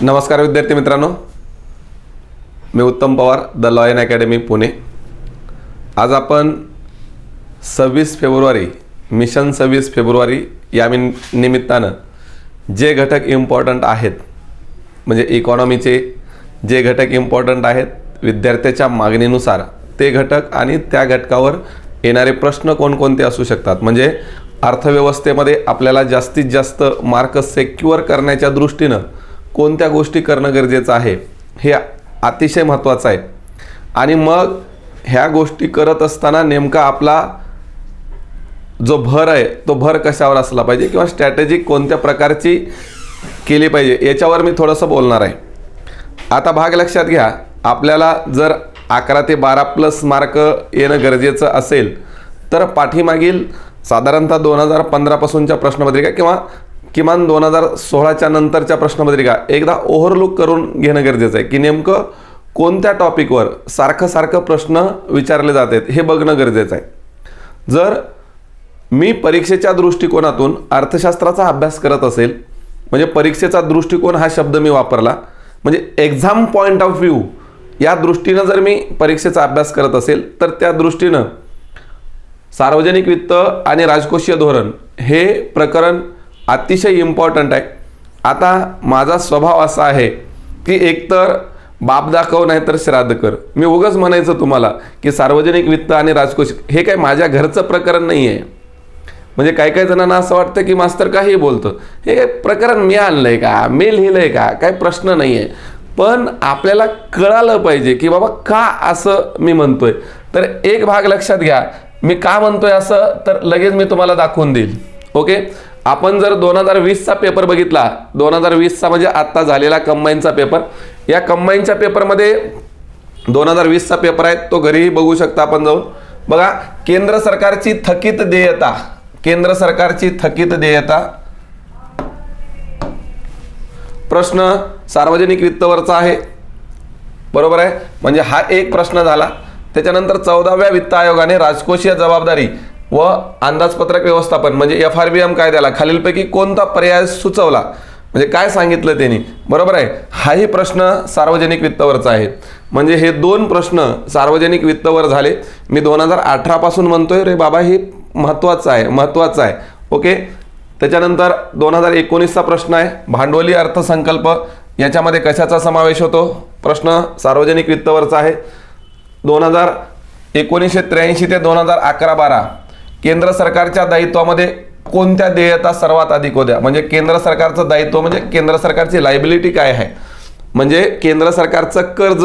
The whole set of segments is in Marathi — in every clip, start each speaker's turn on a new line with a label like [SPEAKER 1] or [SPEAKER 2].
[SPEAKER 1] नमस्कार विद्यार्थी मित्रांनो, मी उत्तम Pawar, the lion academy Pune. आज आपण 26 फेब्रुवारी मिशन 26 फेब्रुवारी या निमित्तानं जे घटक इम्पॉर्टंट आहेत, म्हणजे इकॉनॉमीचे जे घटक इम्पॉर्टंट आहेत विद्यार्थ्याच्या मागणीनुसार ते घटक आणि त्या घटकावर येणारे प्रश्न कोणकोणते असू शकतात, म्हणजे अर्थव्यवस्थेमध्ये आपल्याला जास्तीत जास्त मार्क सेक्युअर करण्याच्या दृष्टीनं कोणत्या गोष्टी करणं गरजेचं आहे हे अतिशय महत्त्वाचं आहे। आणि मग ह्या गोष्टी करत असताना नेमका आपला जो भर आहे तो भर कशावर असला पाहिजे किंवा स्ट्रॅटेजी कोणत्या प्रकारची केली पाहिजे याच्यावर मी थोडंसं बोलणार आहे। आता भाग लक्षात घ्या, आपल्याला जर 11 ते 12 प्लस मार्क येणं गरजेचं असेल तर पाठीमागील साधारणतः 2015 पासूनच्या प्रश्नपत्रिका किंवा किमान 2016च्या नंतरच्या प्रश्नपत्रिका एकदा ओव्हरलुक करून घेणं गरजेचं आहे की नेमकं कोणत्या टॉपिकवर सारखं प्रश्न विचारले जातात हे बघणं गरजेचं आहे। जर मी परीक्षेच्या दृष्टिकोनातून अर्थशास्त्राचा अभ्यास करत असेल, म्हणजे परीक्षेचा दृष्टिकोन हा शब्द मी वापरला, म्हणजे एक्झाम पॉईंट ऑफ व्ह्यू या दृष्टीनं जर मी परीक्षेचा अभ्यास करत असेल तर त्या दृष्टीनं सार्वजनिक वित्त आणि राजकोषीय धोरण हे प्रकरण अतिशय इम्पॉर्टंट आहे। आता माझा स्वभाव असा आहे की एकतर बाप दाखव नाही तर श्राद्ध कर। मी उगाच म्हणायचं तुम्हाला की सार्वजनिक वित्त आणि राजकोष हे काय माझ्या घरचं प्रकरण नाही आहे। म्हणजे काही जणांना असं वाटतं की मास्तर काही बोलतं, हे काय प्रकरण मी आणलंय का, मी लिहिलंय का, काही प्रश्न नाही आहे, पण आपल्याला कळालं पाहिजे की बाबा का असं मी म्हणतोय। तर एक भाग लक्षात घ्या, मी का म्हणतोय असं तर लगेच मी तुम्हाला दाखवून देईल। ओके, आपण जर 2020चा पेपर बघितला, 2020चा म्हणजे आत्ता झालेला कंबाईनचा पेपर, या कंबाईनच्या पेपरमध्ये 2020चा पेपर आहे तो घरीही बघू शकता आपण जाऊन। बघा, केंद्र सरकारची थकीत देयता, केंद्र सरकारची थकीत देयता प्रश्न सार्वजनिक वित्तवरचा आहे, बरोबर आहे। म्हणजे हा एक प्रश्न झाला। त्याच्यानंतर 14व्या वित्त आयोगाने राजकोषीय जबाबदारी व अंदाजपत्रक व्यवस्थापन म्हणजे FRBM कायद्याला खालीलपैकी कोणता पर्याय सुचवला, म्हणजे काय सांगितलं त्यांनी, बरोबर आहे। हाही प्रश्न सार्वजनिक वित्तवरचा आहे। म्हणजे हे दोन प्रश्न सार्वजनिक वित्तवर झाले। मी 2018 पासून म्हणतोय रे बाबा हे महत्त्वाचं आहे, महत्त्वाचं आहे। ओके, त्याच्यानंतर 2019चा प्रश्न आहे भांडवली अर्थसंकल्प, याच्यामध्ये कशाचा समावेश होतो, प्रश्न सार्वजनिक वित्तवरचा आहे। 1983 ते 2011-12 केंद्र सरकारच्या दायित्वामध्ये कोणत्या देयता सर्वात अधिक होत्या, म्हणजे केंद्र सरकारचं दायित्व म्हणजे केंद्र सरकारची लायबिलिटी काय आहे, म्हणजे केंद्र सरकारचं कर्ज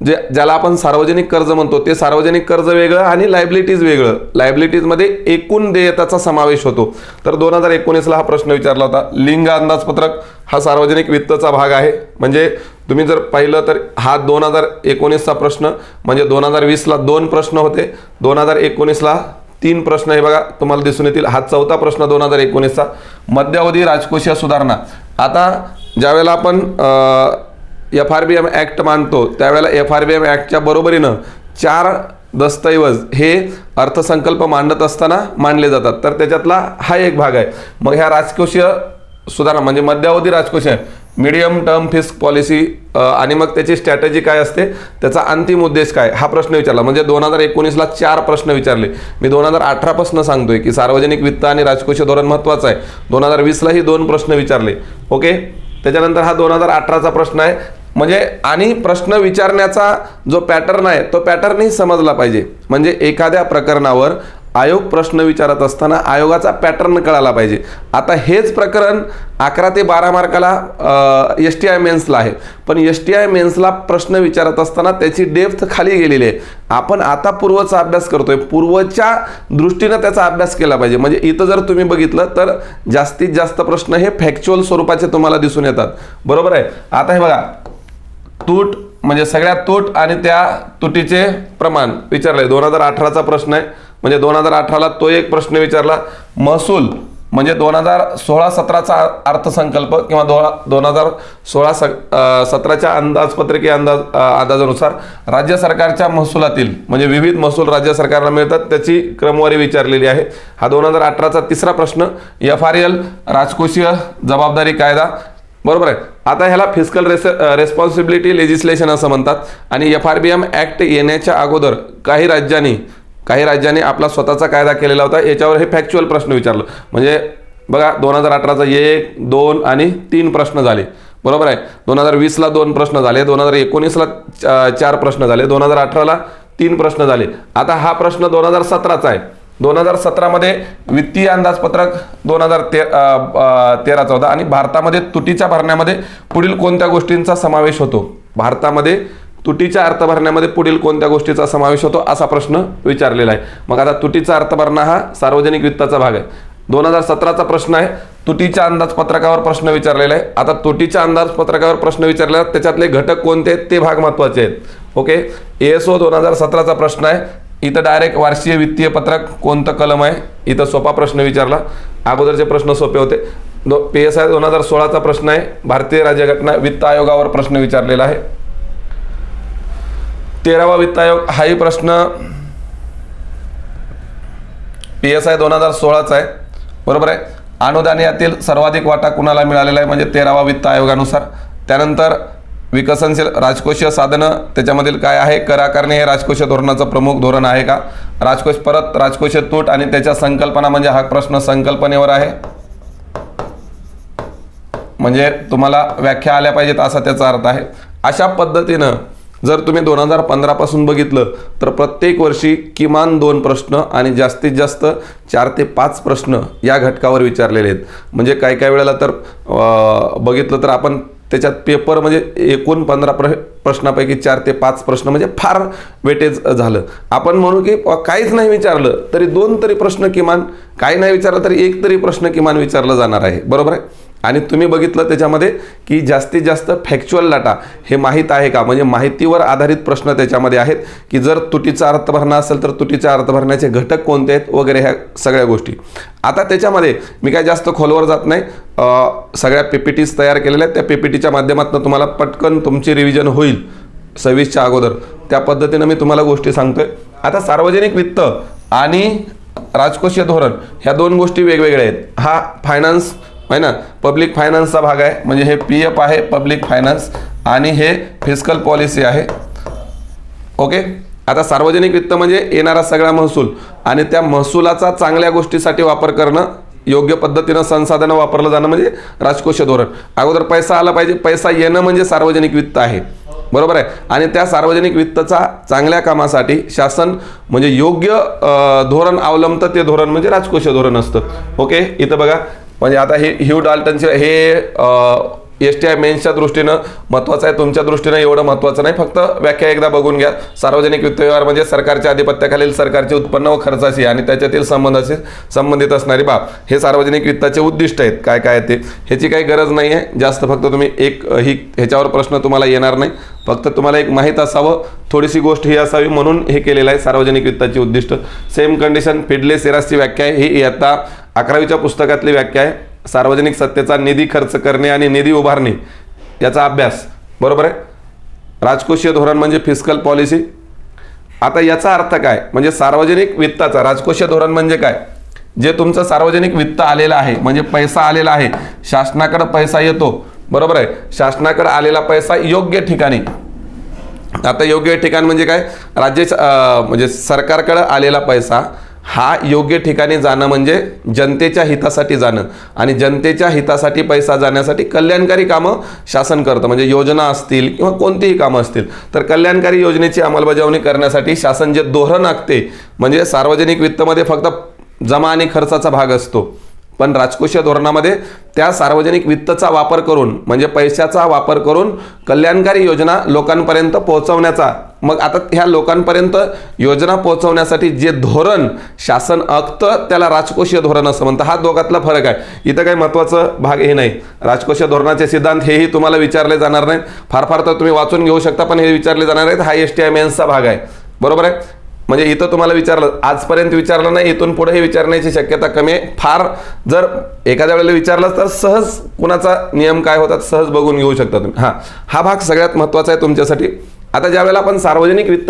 [SPEAKER 1] ज्याला आपण सार्वजनिक कर्ज म्हणतो ते सार्वजनिक कर्ज वेगळं आणि लायबिलिटीज वेगळं। लायबिलिटीजमध्ये एकूण देयताचा समावेश होतो। तर 2019ला हा प्रश्न विचारला होता। लिंग अंदाजपत्रक हा सार्वजनिक वित्तचा भाग आहे। म्हणजे तुम्ही जर पाहिलं तर हा 2019चा प्रश्न, म्हणजे 2020ला 2 प्रश्न होते, 2019ला 3 प्रश्न हे बघा तुम्हाला दिसून येतील। हा 4था प्रश्न 2019चा। मध्यावधी राजकोषीय सुधारणा, आता ज्यावेळेला आपण FRBM ॲक्ट मांडतो त्यावेळेला FRBM ॲक्टच्या बरोबरीनं 4 दस्तऐवज हे अर्थसंकल्प मांडत असताना मांडले जातात, तर त्याच्यातला हा एक भाग आहे। मग ह्या राजकोषीय सुधारणा म्हणजे मध्यावधी राजकोषीय मीडियम टर्म फिस्क पॉलिसी आणि मग त्याची स्ट्रॅटेजी काय असते, त्याचा अंतिम उद्देश काय, हा प्रश्न विचारला। म्हणजे 2019ला 4 प्रश्न विचारले। मी 2018 पासून सांगतोय की सार्वजनिक वित्त आणि राजकोषीय धोरण महत्त्वाचं आहे। 2020लाही 2 प्रश्न विचारले। ओके, त्याच्यानंतर हा 2018चा प्रश्न आहे। म्हणजे आणि प्रश्न विचारण्याचा जो पॅटर्न आहे तो पॅटर्नही समजला पाहिजे। म्हणजे एखाद्या प्रकरणावर आयोग प्रश्न विचारत असताना आयोगाचा पॅटर्न कळाला पाहिजे। आता हेच प्रकरण 11 ते 12 मार्काला STI मेन्सला आहे, पण STI मेन्सला प्रश्न विचारत असताना त्याची डेप्थ खाली गेलेली आहे। आपण आता पूर्वचा अभ्यास करतोय, पूर्वच्या दृष्टीनं त्याचा अभ्यास केला पाहिजे। म्हणजे इथं जर तुम्ही बघितलं तर जास्तीत जास्त प्रश्न हे फॅक्च्युअल स्वरूपाचे तुम्हाला दिसून येतात, बरोबर आहे। आता हे बघा, तूट म्हणजे सगळ्यात तूट आणि त्या तुटीचे प्रमाण विचारले, 2018चा प्रश्न आहे। म्हणजे 2018ला तो एक प्रश्न विचारला। महसूल म्हणजे 2016-17चा अर्थसंकल्प किंवा 2016-17च्या अंदाजपत्रकीय अंदाजानुसार राज्य सरकारच्या महसुलातील म्हणजे विविध महसूल राज्य सरकारला मिळतात त्याची क्रमवारी विचारलेली आहे। हा 2018चा तिसरा प्रश्न। FRL राजकोषीय जबाबदारी कायदा बरोबर आहे. आता ह्याला फिस्कल रेस्पॉन्सिबिलिटी लेजिस्लेशन असं म्हणतात. आणि FRBM ॲक्ट येण्याच्या अगोदर काही राज्यांनी आपला स्वतःचा कायदा केलेला होता. याच्यावर हे फॅक्च्युअल प्रश्न विचारलं. म्हणजे बघा 2018चा 1, 2 आणि 3 प्रश्न झाले. बरोबर आहे. 2020ला 2 प्रश्न झाले, 2019ला 4 प्रश्न झाले, 2018ला 3 प्रश्न झाले. आता हा प्रश्न 2017चा आहे. 2017मध्ये वित्तीय अंदाजपत्रक 2013चा होता. आणि भारतामध्ये तुटीच्या भरण्यामध्ये पुढील कोणत्या गोष्टींचा समावेश होतो? भारतामध्ये तुटीच्या अर्थ भरण्यामध्ये पुढील कोणत्या गोष्टीचा समावेश होतो असा प्रश्न विचारलेला आहे. मग आता तुटीचा अर्थ भरणा हा सार्वजनिक वित्ताचा भाग आहे. 2017चा प्रश्न आहे. तुटीच्या अंदाजपत्रकावर प्रश्न विचारलेला आहे. आता तुटीच्या अंदाजपत्रकावर प्रश्न विचारलेला, त्याच्यातले घटक कोणते आहेत ते भाग महत्त्वाचे आहेत. ओके. ASO 2017चा प्रश्न आहे. इथं डायरेक्ट वार्षिक वित्तीय पत्रक कोणतं कलम आहे, इथं सोपा प्रश्न विचारला. अगोदरचे प्रश्न सोपे होते. PSI 2016चा प्रश्न आहे. भारतीय राज्यघटना वित्त आयोगावर प्रश्न विचारलेला आहे. 13वा वित्त आयोग हाही प्रश्न PSI 2016चा आहे. बरोबर आहे. अनुदान यातील सर्वाधिक वाटा कुणाला मिळालेला आहे, म्हणजे 13वा वित्त आयोगानुसार. त्यानंतर विकसनशील राजकोषीय साधनं, त्याच्यामधील काय आहे, कर आकारणी हे राजकोषीय धोरणाचं प्रमुख धोरण आहे का? राजकोषीय तूट आणि त्याच्या संकल्पना, म्हणजे हा प्रश्न संकल्पनेवर आहे. म्हणजे तुम्हाला व्याख्या आल्या पाहिजेत असा त्याचा अर्थ आहे. अशा पद्धतीनं जर तुम्ही 2015 पासून बघितलं तर प्रत्येक वर्षी किमान 2 प्रश्न आणि जास्तीत जास्त 4 ते 5 प्रश्न या घटकावर विचारलेले आहेत. म्हणजे काही वेळेला तर बघितलं तर आपण त्याच्यात पेपर म्हणजे एकूण 15 प्रश्नापैकी 4 ते 5 प्रश्न म्हणजे फार वेटेज झालं. आपण म्हणू की काहीच नाही विचारलं तरी 2 तरी प्रश्न किमान, काही नाही विचारलं तरी 1 तरी प्रश्न किमान विचारलं जाणार आहे. बरोबर आहे. आणि तुम्ही बघितलं त्याच्यामध्ये की जास्तीत जास्त फॅक्च्युअल डाटा हे माहीत आहे का, म्हणजे माहितीवर आधारित प्रश्न त्याच्यामध्ये आहेत. की जर तुटीचा अर्थ भरणा असेल तर तुटीच्या अर्थ भरण्याचे घटक कोणते आहेत वगैरे, ह्या सगळ्या गोष्टी. आता त्याच्यामध्ये मी काय जास्त खोलवर जात नाही. सगळ्या PPTs तयार केलेल्या आहेत. त्या PPTच्या माध्यमातून तुम्हाला पटकन तुमची रिव्हिजन होईल 26च्या अगोदर. त्या पद्धतीनं मी तुम्हाला गोष्टी सांगतोय. आता सार्वजनिक वित्त आणि राजकोषीय धोरण ह्या 2 गोष्टी वेगवेगळ्या आहेत. हा फायनान्स आहे ना, पब्लिक फायनान्सचा भाग आहे. म्हणजे हे PF आहे पब्लिक फायनान्स, आणि हे फिस्कल पॉलिसी आहे. ओके. आता सार्वजनिक वित्त म्हणजे येणारा सगळा महसूल आणि त्या महसुलाचा चांगल्या गोष्टीसाठी वापर करणं, योग्य पद्धतीनं संसाधनं वापरलं जाणं म्हणजे राजकोषीय धोरण. अगोदर पैसा आला पाहिजे, पैसा येणं म्हणजे सार्वजनिक वित्त आहे. बरोबर आहे. आणि त्या सार्वजनिक वित्ताचा चांगल्या कामासाठी शासन म्हणजे योग्य धोरण अवलंबतं, ते धोरण म्हणजे राजकोषीय धोरण असतं. ओके. इथं बघा, म्हणजे आता हे ह्यू डाल्टनचे हे STI मेन्सच्या दृष्टीनं महत्त्वाचं आहे. तुमच्या दृष्टीनं एवढं महत्त्वाचं नाही. फक्त व्याख्या एकदा बघून घ्या. सार्वजनिक वित्त व्यवहार म्हणजे सरकारच्या अधिपत्याखालील सरकारचे उत्पन्न व खर्चाशी आणि त्याच्यातील संबंधित असणारी बाब. हे सार्वजनिक वित्ताचे उद्दिष्ट आहेत. काय काय ते ह्याची काही गरज नाही आहे जास्त. फक्त तुम्ही ह्याच्यावर प्रश्न तुम्हाला येणार नाही. फक्त तुम्हाला एक माहीत असावं, थोडीशी गोष्ट ही असावी म्हणून हे केलेलं आहे सार्वजनिक वित्ताची उद्दिष्ट. सेम कंडिशन फिडले सेरासची व्याख्या आहे. ही इयत्ता 11वीच्या पुस्तकातली व्याख्या आहे. सार्वजनिक सत्तेचा निधी खर्च करणे आणि निधी उभारणे याचा अभ्यास. बरोबर आहे. राजकोषीय धोरण म्हणजे फिस्कल पॉलिसी. आता याचा अर्थ काय, म्हणजे सार्वजनिक वित्ताचा राजकोषीय धोरण म्हणजे काय, जे तुमचं सार्वजनिक वित्त आलेलं आहे, म्हणजे पैसा आलेला आहे, शासनाकडे पैसा येतो. बरोबर आहे. शासनाकडे आलेला पैसा योग्य ठिकाणी, आता योग्य ठिकाण म्हणजे काय, म्हणजे सरकारकडे आलेला पैसा हा योग्य ठिकाणी जाणं म्हणजे जनतेच्या हितासाठी जाणं. आणि जनतेच्या हितासाठी पैसा जाण्यासाठी कल्याणकारी कामं शासन करतं. म्हणजे योजना असतील किंवा कोणतीही कामं असतील तर कल्याणकारी योजनेची अंमलबजावणी करण्यासाठी शासन जे धोरण आखते, म्हणजे सार्वजनिक वित्तमध्ये फक्त जमा आणि खर्चाचा भाग असतो, पण राजकोषीय धोरणामध्ये त्या सार्वजनिक वित्ताचा वापर करून म्हणजे पैशाचा वापर करून कल्याणकारी योजना लोकांपर्यंत पोहोचवण्याचा. मग आता ह्या लोकांपर्यंत योजना पोहोचवण्यासाठी जे धोरण शासन आखतं त्याला राजकोषीय धोरण असं म्हणतं. हा दोघातला फरक आहे. इथं काही महत्त्वाचं भाग हे नाही. राजकोषीय धोरणाचे सिद्धांत हेही तुम्हाला विचारले जाणार नाहीत. फार तर तुम्ही वाचून घेऊ शकता, पण हे विचारले जाणार आहेत. हा STI मेन्सचा भाग आहे. बरोबर आहे. म्हणजे इथं तुम्हाला विचारलं, आजपर्यंत विचारलं नाही, इथून पुढे हे विचारण्याची शक्यता कमी आहे. फार जर एखाद्या वेळेला विचारलं तर सहज कुणाचा नियम काय होतात सहज बघून घेऊ शकता तुम्ही. हा भाग सगळ्यात महत्त्वाचा आहे तुमच्यासाठी. आता ज्यावेळेला आपण सार्वजनिक वित्त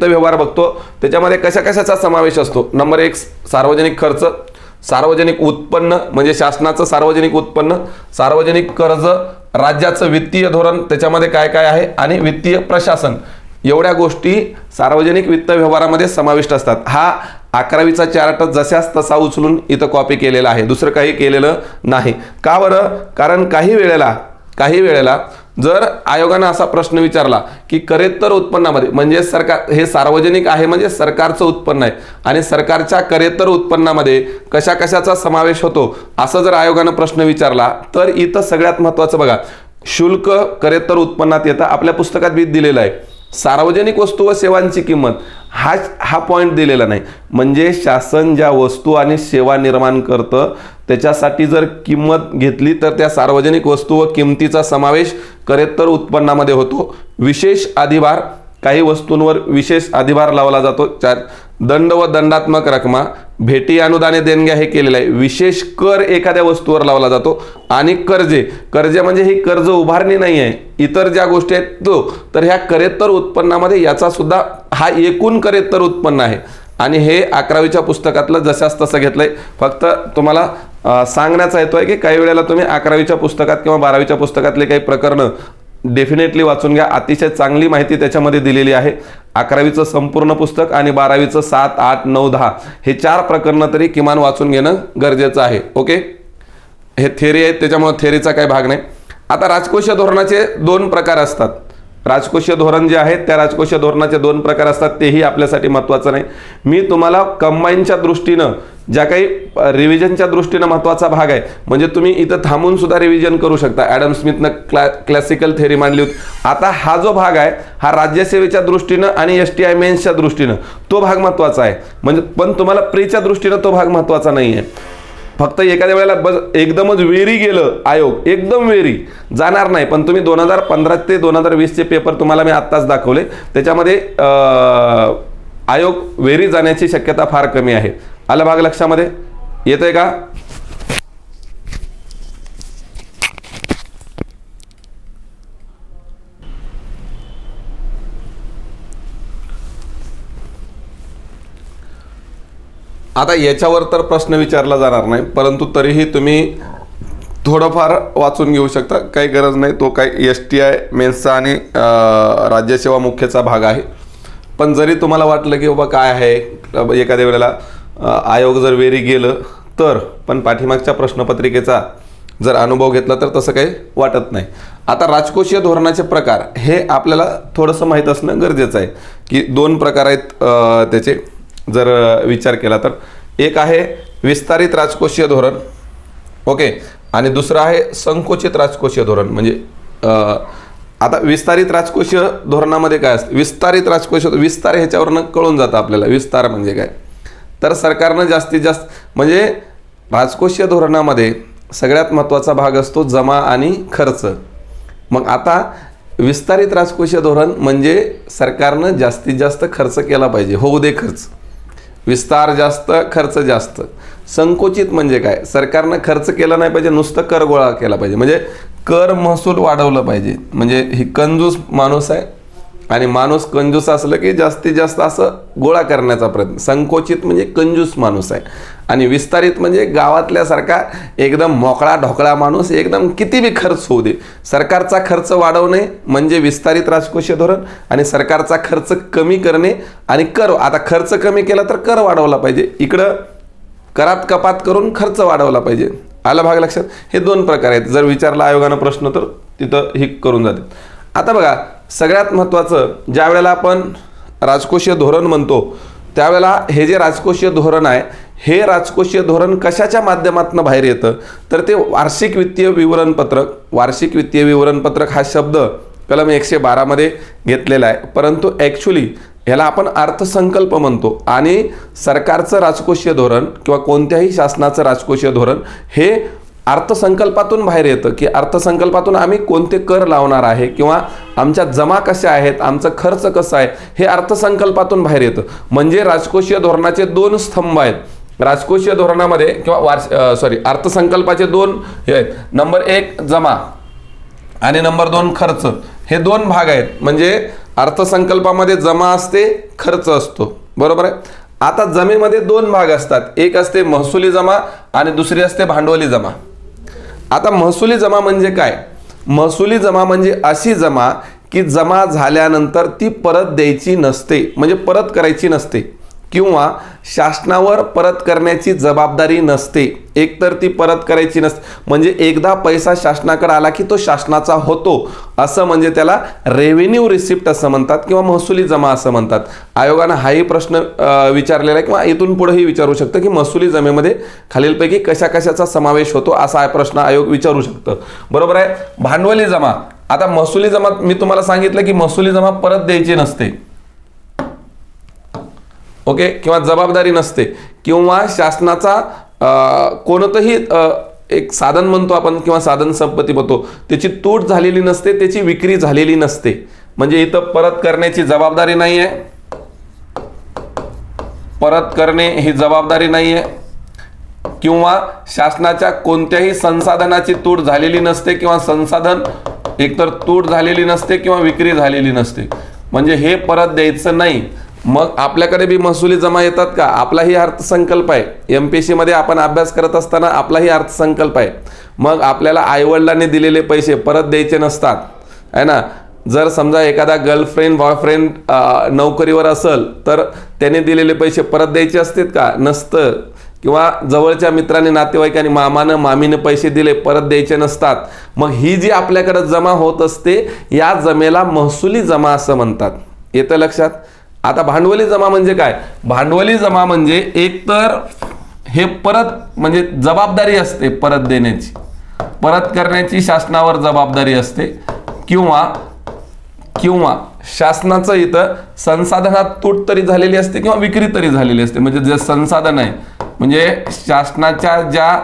[SPEAKER 1] व्यवहार बघतो त्याच्यामध्ये कशाचा समावेश असतो. नंबर 1 सार्वजनिक खर्च, सार्वजनिक उत्पन्न म्हणजे शासनाचं सार्वजनिक उत्पन्न, सार्वजनिक कर्ज, राज्याचं वित्तीय धोरण त्याच्यामध्ये काय काय आहे, आणि वित्तीय प्रशासन, एवढ्या गोष्टी सार्वजनिक वित्त व्यवहारामध्ये समाविष्ट असतात. हा 11वीचा चार्ट जशाच तसा उचलून इथं कॉपी केलेला आहे, दुसरं काही केलेलं नाही. का बरं? कारण काही वेळेला जर आयोगानं असा प्रश्न विचारला की करेत्तर उत्पन्नामध्ये, म्हणजे सरकार हे सार्वजनिक आहे म्हणजे सरकारचं उत्पन्न आहे, आणि सरकारच्या करेत्तर उत्पन्नामध्ये कशा कशाचा समावेश होतो असं जर आयोगानं प्रश्न विचारला तर इथं सगळ्यात महत्त्वाचं बघा, शुल्क करेत्तर उत्पन्नात येतं. आपल्या पुस्तकात बी दिलेलं आहे. सार्वजनिक वस्तू व सेवांची किंमत हा पॉईंट दिलेला नाही. म्हणजे शासन ज्या वस्तू आणि सेवा निर्माण करतं त्याच्यासाठी जर किंमत घेतली तर त्या सार्वजनिक वस्तू व किंमतीचा समावेश करेत्तर उत्पन्नामध्ये होतो. विशेष अधिभार, काही वस्तूंवर विशेष अधिभार लावला जातो. दंड व दंडात्मक रकमा, भेटी, अनुदाने, देणग्या हे केलेलं आहे. विशेष कर एखाद्या वस्तूवर लावला जातो. आणि कर्जे म्हणजे ही कर्ज उभारणी नाही आहे, इतर ज्या गोष्टी आहेत तो, तर ह्या करेत्तर उत्पन्नामध्ये याचा सुद्धा हा एकूण करेत्तर उत्पन्न आहे. आणि हे 11वीच्या पुस्तकातलं जशास तसं घेतलंय. फक्त तुम्हाला सांगण्याचा हेतू आहे की काही वेळेला तुम्ही 11वीच्या पुस्तकात किंवा 12वीच्या पुस्तकातले काही प्रकरणं डेफिनेटली वाचून घ्या. अतिशय चांगली माहिती त्याच्यामध्ये दिलेली आहे. 11वीचं संपूर्ण पुस्तक आणि 12वीचं 7, 8, 9, 10 हे 4 प्रकरणं तरी किमान वाचून घेणं गरजेचं आहे. ओके, हे थेअरी आहे त्याच्यामुळे थेअरीचा काही भाग नाही. आता राजकोषीय धोरणाचे 2 प्रकार असतात. राजकोषीय धोरण जे आहे त्या राजकोषीय धोरणाचे 2 प्रकार असतात, तेही आपल्यासाठी महत्त्वाचं नाही. मी तुम्हाला कंबाईनच्या दृष्टीनं ज्या काही रिव्हिजनच्या दृष्टीनं महत्त्वाचा भाग आहे, म्हणजे तुम्ही इथं थांबून सुद्धा रिव्हिजन करू शकता. ॲडम स्मिथनं क्लासिकल थेअरी मांडली होती. आता हा जो भाग आहे हा राज्यसेवेच्या दृष्टीनं आणि STI मेन्सच्या दृष्टीनं तो भाग महत्त्वाचा आहे. म्हणजे पण तुम्हाला प्रीच्या दृष्टीनं तो भाग महत्त्वाचा नाही आहे. फक्त एखाद्या वेळेला एकदमच वेरी गेलं आयोग, एकदम वेरी जाणार नाही. पण तुम्ही 2015 ते 2020चे पेपर तुम्हाला मी आत्ताच दाखवले, त्याच्यामध्ये आयोग वेरी जाण्याची शक्यता फार कमी आहे. आलं भाग लक्षामध्ये येतंय का? आता याच्यावर तर प्रश्न विचारला जाणार नाही, परंतु तरीही तुम्ही थोडंफार वाचून घेऊ शकता, काही गरज नाही. तो काही STI मेन्सचा आणि राज्यसेवा मुख्यचा भाग आहे. पण जरी तुम्हाला वाटलं की बाबा काय आहे, एखाद्या वेळेला आयोग जर वेरी गेलं तर, पण पाठीमागच्या प्रश्नपत्रिकेचा जर अनुभव घेतला तर तसं काही वाटत नाही. आता राजकोषीय धोरणाचे प्रकार हे आपल्याला थोडंसं माहीत असणं गरजेचं आहे की 2 प्रकार आहेत त्याचे जर विचार केला तर. एक आहे विस्तारित राजकोषीय धोरण, ओके, आणि दुसरं आहे संकुचित राजकोषीय धोरण. म्हणजे आता विस्तारित राजकोषीय धोरणामध्ये काय असतं, विस्तारित राजकोषीय विस्तार ह्याच्यावरनं कळून जातं आपल्याला विस्तार म्हणजे काय. तर सरकारनं जास्तीत जास्त म्हणजे राजकोषीय धोरणामध्ये सगळ्यात महत्त्वाचा भाग असतो जमा आणि खर्च. मग आता विस्तारित राजकोषीय धोरण म्हणजे सरकारनं जास्तीत जास्त खर्च केला पाहिजे, होऊ दे खर्च. विस्तार जास्त, खर्च जास्त. संकुचित म्हणजे काय, सरकारनं खर्च केला नाही पाहिजे, नुसतं कर गोळा केला पाहिजे, म्हणजे कर महसूल वाढवलं पाहिजे. म्हणजे ही कंजूस माणूस आहे आणि माणूस कंजूस असलं की जास्तीत जास्त असं गोळा करण्याचा प्रयत्न. संकोचित म्हणजे कंजूस माणूस आहे. आणि विस्तारित म्हणजे गावातल्यासारखा एकदम मोकळा ढोकळा माणूस, एकदम किती बी खर्च होऊ दे, सरकारचा खर्च वाढवणे म्हणजे विस्तारित राजकोषीय धोरण. आणि सरकारचा खर्च कमी करणे आणि कर, आता खर्च कमी केला तर कर वाढवला पाहिजे, इकडं करात कपात करून खर्च वाढवला पाहिजे. आला भाग लक्षात. हे 2 प्रकार आहेत. जर विचारला आयोगानं प्रश्न तर तिथं हे करून जाते. आता बघा, सगळ्यात महत्त्वाचं ज्या वेळेला आपण राजकोषीय धोरण म्हणतो त्यावेळेला हे जे राजकोषीय धोरण आहे हे राजकोषीय धोरण कशाच्या माध्यमातून बाहेर येतं, तर ते वार्षिक वित्तीय विवरणपत्रक. वार्षिक वित्तीय विवरणपत्रक हा शब्द कलम 112 मध्ये घेतलेला आहे, परंतु ॲक्च्युली ह्याला आपण अर्थसंकल्प म्हणतो. आणि सरकारचं राजकोषीय धोरण किंवा कोणत्याही शासनाचं राजकोषीय धोरण हे अर्थसंकल्पातून बाहेर येतं की अर्थसंकल्पातून आम्ही कोणते कर लावणार आहे किंवा आमच्या जमा कशा आहेत, आमचं खर्च कसं आहे, हे अर्थसंकल्पातून बाहेर येतं. म्हणजे राजकोषीय धोरणाचे 2 स्तंभ आहेत. राजकोषीय धोरणामध्ये किंवा अर्थसंकल्पाचे 2 हे आहेत. नंबर 1 जमा आणि नंबर 2 खर्च. हे 2 भाग आहेत. म्हणजे अर्थसंकल्पामध्ये जमा असते, खर्च असतो, बरोबर आहे. आता जमेमध्ये दोन भाग असतात, एक असते महसुली जमा आणि दुसरी असते भांडवली जमा. आता महसुली जमा म्हणजे काय? महसुली जमा म्हणजे अशी जमा की जमा झाल्यानंतर ती परत द्यायची नसते, म्हणजे परत करायची नसते किंवा शासनावर परत करण्याची जबाबदारी नसते. एकतर ती परत करायची नसते, म्हणजे एकदा पैसा शासनाकडे आला की तो शासनाचा होतो, असं म्हणजे त्याला रेव्हेन्यू रिसिप्ट असं म्हणतात किंवा महसुली जमा असं म्हणतात. आयोगानं हाही प्रश्न विचारलेला आहे किंवा इथून पुढेही विचारू शकतं की महसुली जमेमध्ये खालीलपैकी कशा कशाचा समावेश होतो, असा प्रश्न आयोग विचारू शकतं. बरोबर आहे. भांडवली जमा. आता महसुली जमा मी तुम्हाला सांगितलं की महसुली जमा परत द्यायची नसते, ओके, किंवा जबाबदारी नसते किंवा शासनाचा कोणतंही एक साधन म्हणतो आपण किंवा साधन संपत्ती म्हणतो, त्याची तूट झालेली नसते, त्याची विक्री झालेली नसते. म्हणजे इथं परत करण्याची जबाबदारी नाही आहे, परत करणे ही जबाबदारी नाही आहे किंवा शासनाच्या कोणत्याही संसाधनाची तूट झालेली नसते किंवा संसाधन एकतर तूट झालेली नसते किंवा विक्री झालेली नसते, म्हणजे हे परत द्यायचं नाही. मग आपल्याकडे बी महसुली जमा येतात का? आपलाही अर्थसंकल्प आहे. MPSC मध्ये आपण अभ्यास करत असताना आपलाही अर्थसंकल्प आहे. मग आपल्याला आईवडिलांनी दिलेले पैसे परत द्यायचे नसतात, आहे ना. जर समजा एखादा गर्लफ्रेंड बॉयफ्रेंड नोकरीवर असेल तर त्याने दिलेले पैसे परत द्यायचे असतात का? नसतं. किंवा जवळच्या मित्रांनी नातेवाईकांनी मामानं मामीनं पैसे दिले परत द्यायचे नसतात. मग ही जी आपल्याकडे जमा होत असते या जमेला महसुली जमा असं म्हणतात. येतं लक्षात? आता भांडवली जमा म्हणजे काय? भांडवली जमा म्हणजे एकतर हे परत म्हणजे जबाबदारी असते परत देण्याची, परत करण्याची शासनावर जबाबदारी असते किंवा शासनाचं इथं संसाधनात तूट तरी झालेली असते किंवा विक्री तरी झालेली असते. म्हणजे जे संसाधन आहे म्हणजे शासनाच्या ज्या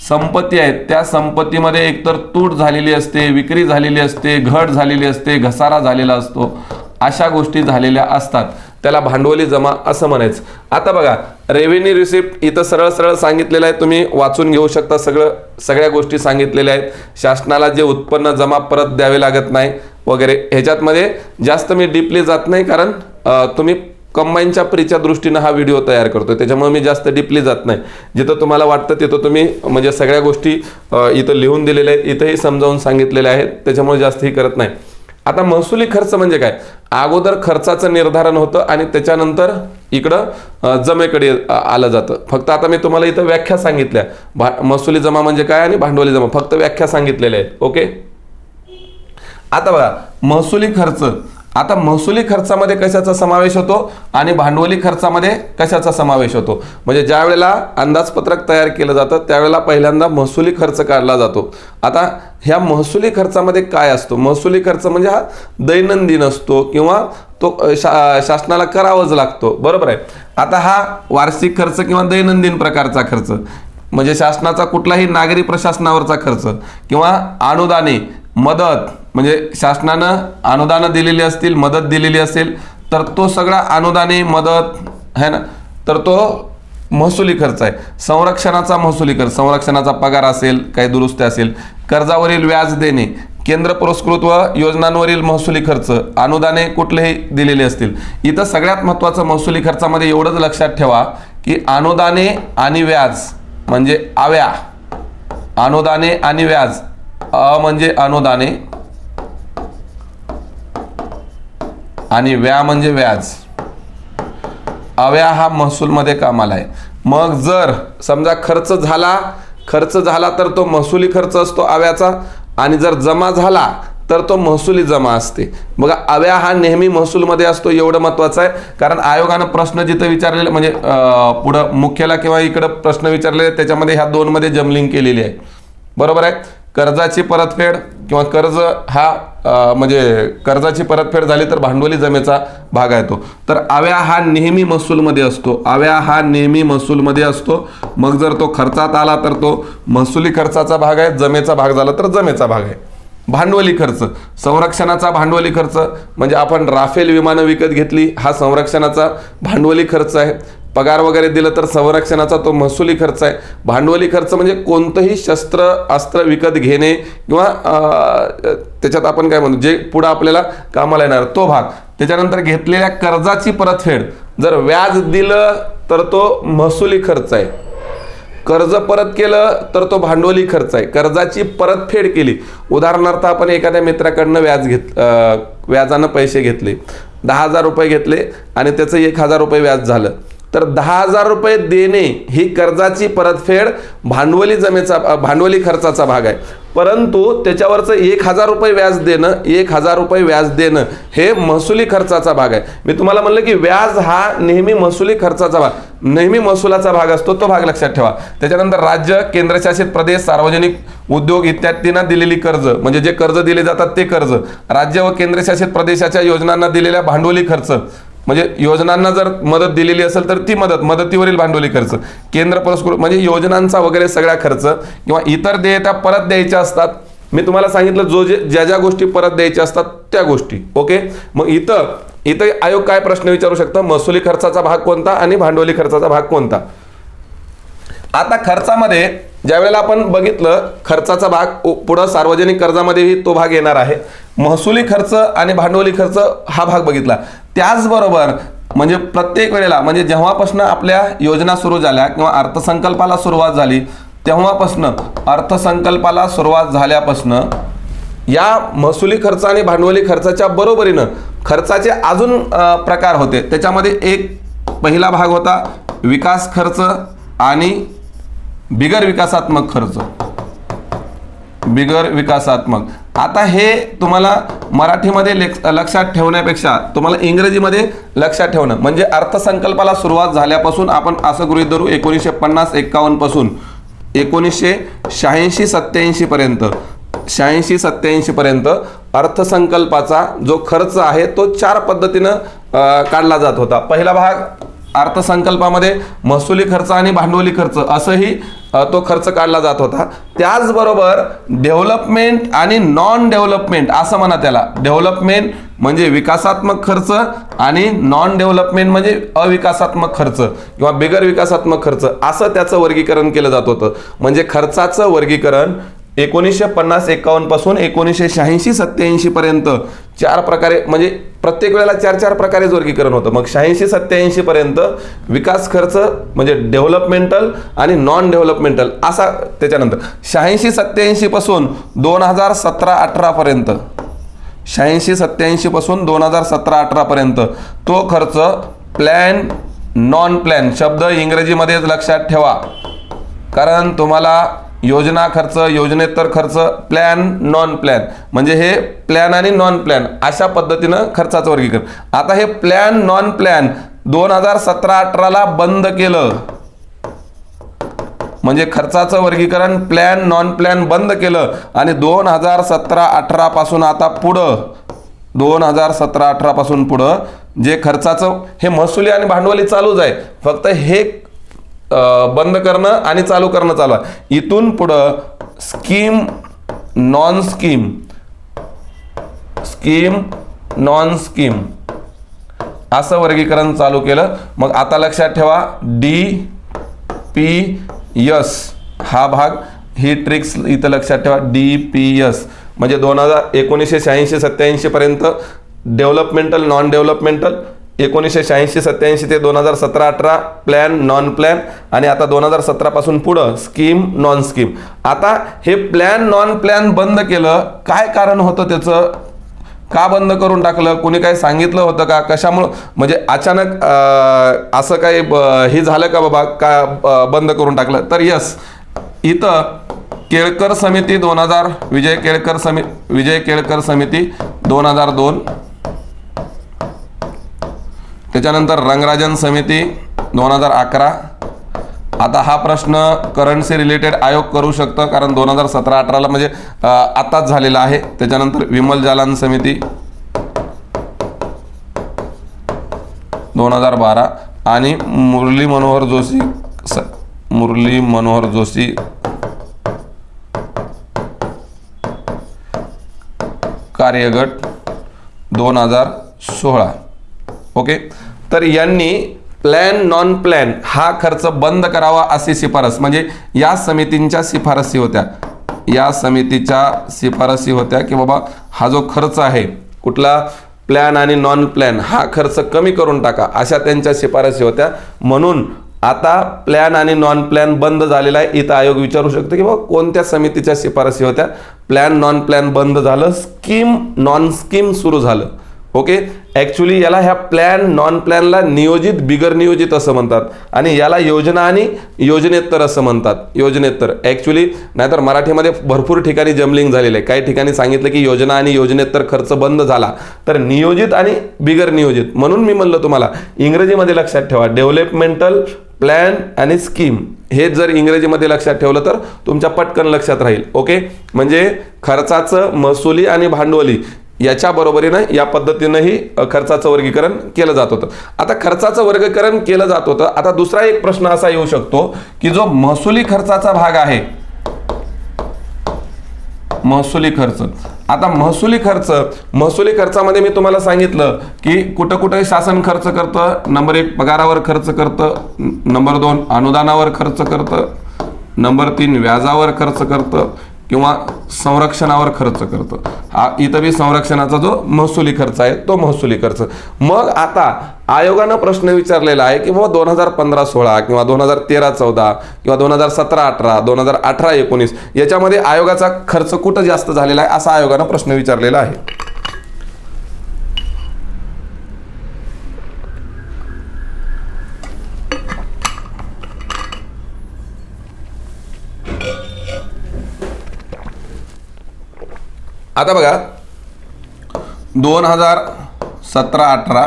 [SPEAKER 1] संपत्ती आहेत त्या संपत्तीमध्ये एकतर तूट झालेली असते, विक्री झालेली असते, घट झालेली असते, घसारा झालेला असतो, अशा गोष्टी झालेल्या असतात, त्याला भांडवली जमा असं म्हणायचं. आता बघा रेव्हेन्यू रिसिप्ट इथं सरळ सरळ सांगितलेलं आहे, तुम्ही वाचून घेऊ शकता. सगळ्या गोष्टी सांगितलेल्या आहेत. शासनाला जे उत्पन्न जमा परत द्यावे लागत नाही वगैरे, ह्याच्यातमध्ये जास्त मी डीपली जात नाही, कारण तुम्ही कंबाईनच्या प्रीच्या दृष्टीनं हा व्हिडिओ तयार करतोय, त्याच्यामुळे मी जास्त डीपली जात नाही. जिथं तुम्हाला वाटतं तिथं तुम्ही म्हणजे सगळ्या गोष्टी इथं लिहून दिलेल्या आहेत, इथंही समजावून सांगितलेल्या आहेत, त्याच्यामुळे जास्तही करत नाही. आता महसुली खर्च म्हणजे काय? अगोदर खर्चाचं निर्धारण होतं आणि त्याच्यानंतर इकडं जमेकडे आलं जातं. फक्त आता मी तुम्हाला इथं व्याख्या सांगितल्या, महसुली जमा म्हणजे काय आणि भांडवली जमा, फक्त व्याख्या सांगितलेल्या आहेत. ओके. आता बघा महसुली खर्च. आता महसुली खर्चामध्ये कशाचा समावेश होतो आणि भांडवली खर्चामध्ये कशाचा समावेश होतो? म्हणजे ज्या वेळेला अंदाजपत्रक तयार केलं जातं त्यावेळेला पहिल्यांदा महसुली खर्च काढला जातो. आता ह्या महसुली खर्चामध्ये काय असतो? महसुली खर्च म्हणजे हा दैनंदिन असतो किंवा तो शासनाला करावाच लागतो, बरोबर आहे. आता हा वार्षिक खर्च किंवा दैनंदिन प्रकारचा खर्च म्हणजे शासनाचा कुठलाही नागरी प्रशासनावरचा खर्च किंवा अनुदाने मदत म्हणजे शासनानं अनुदानं दिलेली असतील, मदत दिलेली असेल तर तो सगळा अनुदाने मदत है ना, तर तो महसुली खर्च आहे. संरक्षणाचा महसुली खर्च, संरक्षणाचा पगार असेल, काही दुरुस्ती असेल, कर्जावरील व्याज देणे, केंद्र पुरस्कृत व योजनांवरील महसुली खर्च, अनुदाने कुठलेही दिलेले असतील. इथं सगळ्यात महत्त्वाचं महसुली खर्चामध्ये एवढंच लक्षात ठेवा की अनुदाने आणि व्याज म्हणजे आव्या, अनुदाने आणि व्याज, म्हणजे अनुदाने आणि व्या म्हणजे व्याज, अव्या हा महसूलमध्ये कामाला आहे. मग जर समजा खर्च झाला तर तो महसुली खर्च असतो अव्याचा, आणि जर जमा झाला तर तो महसुली जमा असते. बघा अव्या हा नेहमी महसूलमध्ये असतो, एवढं महत्त्वाचं आहे. कारण आयोगानं प्रश्न जिथं विचारलेले म्हणजे पुढं मुख्याला किंवा इकडं प्रश्न विचारलेले त्याच्यामध्ये ह्या दोनमध्ये जमलिंग केलेली आहे, बरोबर आहे. कर्जाची परतफेड किंवा कर्ज हा म्हणजे कर्जाची परतफेड झाली तर भांडवली जमेचा भाग आहे तो. तर अव्या हा नेहमी महसूलमध्ये असतो, अव्या हा नेहमी महसूलमध्ये असतो. मग जर तो खर्चात आला तर तो महसुली खर्चाचा भाग आहे, जमेचा भाग झाला तर जमेचा भाग आहे. भांडवली खर्च, संरक्षणाचा भांडवली खर्च म्हणजे आपण राफेल विमानं विकत घेतली, हा संरक्षणाचा भांडवली खर्च आहे. पगार वगैरे दिलं तर संरक्षणाचा तो महसुली खर्च आहे. भांडवली खर्च म्हणजे कोणतंही शस्त्र अस्त्र विकत घेणे किंवा त्याच्यात आपण काय म्हणतो जे पुढे आपल्याला कामाला येणार तो भाग. त्याच्यानंतर घेतलेल्या कर्जाची परतफेड जर व्याज दिलं तर तो महसुली खर्च आहे, कर्ज परत केलं तर तो भांडवली खर्च आहे, कर्जाची परतफेड केली, उदाहरणार्थ आपण एखाद्या मित्राकडनं व्याजानं पैसे घेतले, 10,000 रुपये घेतले आणि त्याचं 1,000 रुपये व्याज झालं, तर 10,000 रुपये देणे ही कर्जाची परतफेड भांडवली खर्चाचा भाग आहे, परंतु त्याच्यावरचं 1,000 रुपये व्याज देणं 1,000 रुपये व्याज देणं हे महसुली खर्चाचा भाग आहे. मी तुम्हाला म्हणलं की व्याज हा नेहमी महसुली खर्चाचा भाग, नेहमी महसुलाचा भाग असतो, तो भाग लक्षात ठेवा. त्याच्यानंतर राज्य, केंद्रशासित प्रदेश, सार्वजनिक उद्योग इत्यादींना दिलेली कर्ज, म्हणजे जे कर्ज दिले जातात ते कर्ज, राज्य व केंद्रशासित प्रदेशाच्या योजनांना दिलेल्या भांडवली खर्च, म्हणजे योजनांना जर मदत दिलेली असेल तर ती मदतीवरील भांडवली खर्च, केंद्र पुरस्कृत म्हणजे योजनांचा वगैरे सगळा खर्च किंवा इतर देयता परत द्यायच्या असतात. मी तुम्हाला सांगितलं ज्या गोष्टी परत द्यायच्या असतात त्या गोष्टी. ओके, मग इथं आयोग काय प्रश्न विचारू शकतं, महसुली खर्चाचा भाग कोणता आणि भांडवली खर्चाचा भाग कोणता. आता खर्चामध्ये ज्या वेळेला आपण बघितलं खर्चाचा भाग पुढं सार्वजनिक कर्जामध्येही तो भाग येणार आहे, महसुली खर्च आणि भांडवली खर्च हा भाग बघितला. त्याचबरोबर म्हणजे प्रत्येक वेळेला म्हणजे जेव्हापासून आपल्या योजना सुरू झाल्या किंवा अर्थसंकल्पाला सुरुवात झाली तेव्हापासून या महसुली खर्च आणि भांडवली खर्चाच्या बरोबरीनं खर्चाचे अजून प्रकार होते. त्याच्यामध्ये एक पहिला भाग होता विकास खर्च आणि बिगर विकासात्मक खर्च. बिगर विकासात्मक, आता हे तुम्हाला मराठीमध्ये लक्षात ठेवण्यापेक्षा तुम्हाला इंग्रजीमध्ये लक्षात ठेवणं, म्हणजे अर्थसंकल्पाला सुरुवात झाल्यापासून आपण असं गृहीत धरू 1950-51 पासून 1986-87 पर्यंत 86-87 पर्यंत अर्थसंकल्पाचा जो खर्च आहे तो 4 पद्धतीनं काढला जात होता. पहिला भाग अर्थसंकल्पामध्ये महसुली खर्च आणि भांडवली खर्च असंही तो खर्च काढला जात होता. त्याचबरोबर डेव्हलपमेंट आणि नॉन डेव्हलपमेंट असं म्हणा त्याला. डेव्हलपमेंट म्हणजे विकासात्मक खर्च आणि नॉन डेव्हलपमेंट म्हणजे अविकासात्मक खर्च किंवा बिगर विकासात्मक खर्च असं त्याचं वर्गीकरण केलं जात होतं. म्हणजे खर्चाचं वर्गीकरण 1950-51 पासून 1986-87 पर्यंत 4 प्रकारे, म्हणजे प्रत्येक वेळेला 4 प्रकारेच वर्गीकरण होतं. मग 86-87 पर्यंत विकास खर्च म्हणजे डेव्हलपमेंटल आणि नॉन डेव्हलपमेंटल असा. त्याच्यानंतर 86-87 पासून 2017-18 पर्यंत 86-87 पासून 2017-18 पर्यंत तो खर्च प्लॅन नॉन प्लॅन शब्द इंग्रजीमध्येच लक्षात ठेवा, कारण तुम्हाला योजना खर्च, योजनेतर खर्च, प्लॅन नॉन प्लॅन म्हणजे हे प्लॅन आणि नॉन प्लॅन अशा पद्धतीनं खर्चाचं वर्गीकरण. आता हे प्लॅन नॉन प्लॅन 2017-18 बंद केलं, म्हणजे खर्चाचं वर्गीकरण प्लॅन नॉन प्लॅन बंद केलं आणि 2017-18 पासून आता पुढं 2017-18 पासून पुढं जे खर्चाचं हे महसुली आणि भांडवली चालूच आहे, फक्त हे बंद करणं आणि चालू करणं चालू आहे. इथून पुढं scheme non scheme, scheme non scheme असं वर्गीकरण चालू केलं. मग आता लक्षात ठेवा DPS हा भाग, ही ट्रिक्स इथं लक्षात ठेवा. DPS म्हणजे 1986-87 पर्यंत डेव्हलपमेंटल नॉन डेव्हलपमेंटल, 1986-87 ते 2017-18 प्लॅन नॉन प्लॅन आणि आता 2017 पासून पुढं स्कीम नॉन स्कीम. आता हे प्लॅन नॉन प्लॅन बंद केलं, काय कारण होतं त्याचं, का बंद करून टाकलं, कोणी काय सांगितलं होतं का, कशामुळं, म्हणजे अचानक असं काही हे झालं का बाबा का बंद करून टाकलं. तर यस, इथं केळकर समिती 2000, विजय केळकर समिती 2002, त्याच्यानंतर रंगराजन समिती 2011. आता हा प्रश्न करंटशी रिलेटेड आयोग करू शकतं, कारण 2017-18 म्हणजे आताच झालेला आहे. त्याच्यानंतर विमल जालान समिती 2012 आणि मुरली मनोहर जोशी कार्यगट 2016. ओके, तर यांनी प्लॅन नॉन प्लॅन हा खर्च बंद करावा अशी शिफारस, म्हणजे या समितींच्या शिफारसी होत्या, या समितीच्या शिफारसी होत्या की बाबा हा जो खर्च आहे कुठला प्लॅन आणि नॉन प्लॅन हा खर्च कमी करून टाका, अशा त्यांच्या शिफारसी होत्या. म्हणून आता प्लॅन आणि नॉन प्लॅन बंद झालेला आहे. इथं आयोग विचारू शकतो की बाबा कोणत्या समितीच्या शिफारसी होत्या. प्लॅन नॉन प्लॅन बंद झालं, स्कीम नॉन स्कीम सुरू झालं. ओके, ॲक्च्युली याला ह्या प्लॅन नॉन प्लॅनला नियोजित बिगर नियोजित असं म्हणतात आणि याला योजना आणि योजनेतर असं म्हणतात. योजनेतर ॲक्च्युली, नाहीतर मराठीमध्ये भरपूर ठिकाणी जमलिंग झालेलं आहे. काही ठिकाणी सांगितलं की योजना आणि योजनेतर खर्च बंद झाला, तर नियोजित आणि बिगर नियोजित. म्हणून मी म्हणलं तुम्हाला इंग्रजीमध्ये लक्षात ठेवा, डेव्हलपमेंटल प्लॅन आणि स्कीम हे जर इंग्रजीमध्ये लक्षात ठेवलं तर तुमच्या पटकन लक्षात राहील. ओके, म्हणजे खर्चाचं महसुली आणि भांडवली याच्या बरोबरीनं या पद्धतीनंही खर्चाचं वर्गीकरण केलं जात होतं. आता खर्चाचं वर्गीकरण केलं जात होतं. आता दुसरा एक प्रश्न असा येऊ शकतो की जो महसुली खर्चाचा भाग आहे, महसुली खर्च. आता महसुली खर्चामध्ये मी तुम्हाला सांगितलं की कुठं कुठं शासन खर्च करतं. नंबर 1 पगारावर खर्च करतं, नंबर 2 अनुदानावर खर्च करतं, नंबर 3 व्याजावर खर्च करतं किंवा संरक्षणावर खर्च करतं. हा इथं बी संरक्षणाचा जो महसुली खर्च आहे तो महसुली खर्च. मग आता आयोगानं प्रश्न विचारलेला आहे की बाबा 2015-16 किंवा 2013-14 किंवा 2017-18 2018-19 याच्यामध्ये आयोगाचा खर्च कुठं जास्त झालेला आहे असा आयोगानं प्रश्न विचारलेला आहे. आता बघा 2017-18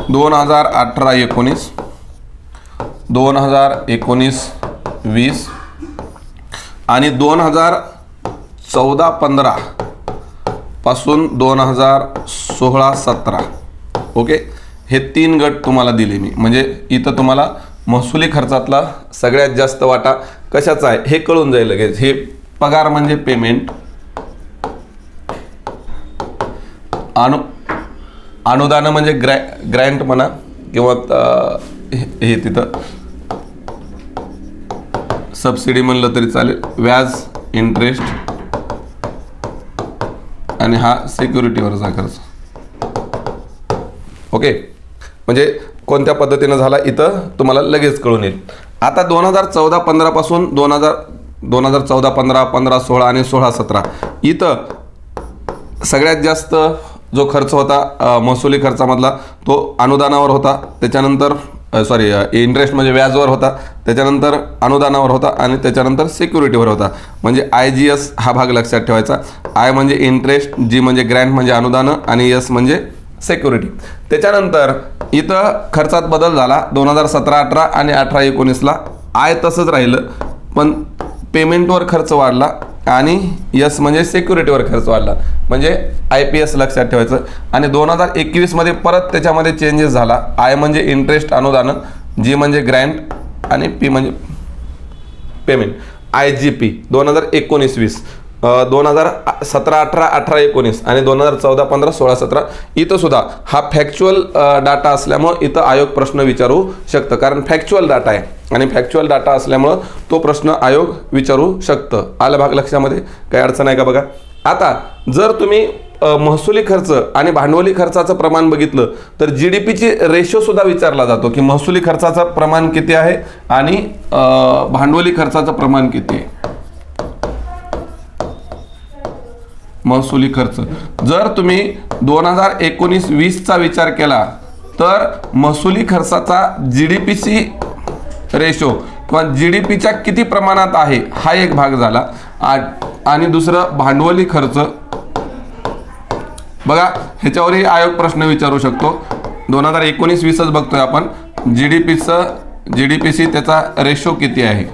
[SPEAKER 1] 2018-19 2019-20 आणि 2014-15 पासून 2016-17. ओके, हे 3 गट तुम्हाला दिले मी. म्हणजे इथं तुम्हाला महसुली खर्चातला सगळ्यात जास्त वाटा कशाचा आहे हे कळून जाईल लगेच. हे पगार म्हणजे पेमेंट, अनुदान म्हणजे ग्रँट म्हणा किंवा हे तिथं सबसिडी म्हणलं तरी चालेल, व्याज इंटरेस्ट आणि हा सिक्युरिटीवरचा खर्च. ओके, म्हणजे कोणत्या पद्धतीनं झाला इथं तुम्हाला लगेच कळून येईल. आता 2014-15 पासून 2014-15 15-16 आणि 16-17 इथं सगळ्यात जास्त जो खर्च होता महसुली खर्चामधला तो अनुदानावर होता, त्याच्यानंतर इंटरेस्ट म्हणजे व्याजवर होता, त्याच्यानंतर अनुदानावर होता आणि त्याच्यानंतर सिक्युरिटीवर होता. म्हणजे IGS हा भाग लक्षात ठेवायचा. I म्हणजे इंटरेस्ट, G म्हणजे ग्रँट म्हणजे अनुदानं आणि S म्हणजे सिक्युरिटी. त्याच्यानंतर इथं खर्चात बदल झाला 2017-18 आणि 18-19ला. I तसंच राहिलं पण पेमेंटवर खर्च वाढला आणि यस म्हणजे सिक्युरिटीवर खर्च वाढला, म्हणजे IPS लक्षात ठेवायचं. आणि 2021 परत त्याच्यामध्ये चेंजेस झाला. I म्हणजे इंटरेस्ट अनुदान, G म्हणजे ग्रँट आणि P म्हणजे पेमेंट. IGP 2019-20 2017-18 18-19 आणि 2014-15 16-17 इथं सुद्धा हा फॅक्च्युअल डाटा असल्यामुळं इथं आयोग प्रश्न विचारू शकतं, कारण फॅक्च्युअल डाटा आहे आणि फॅक्च्युअल डाटा असल्यामुळं तो प्रश्न आयोग विचारू शकतं. आलं भाग लक्षामध्ये, काही अडचण आहे का बघा. आता जर तुम्ही महसुली खर्च आणि भांडवली खर्चाचं प्रमाण बघितलं तर GDPची रेशो सुद्धा विचारला जातो की महसुली खर्चाचं प्रमाण किती आहे आणि भांडवली खर्चाचं प्रमाण किती आहे. महसुली खर्च जर तुम्ही 2019-20चा विचार केला तर महसुली खर्चाचा GDPची रेशो किंवा GDPच्या किती प्रमाणात आहे हा एक भाग झाला. आणि दुसरं भांडवली खर्च बघा, ह्याच्यावरही आयोग प्रश्न विचारू शकतो. 2019-20च बघतोय आपण. GDPची त्याचा रेशो किती आहे.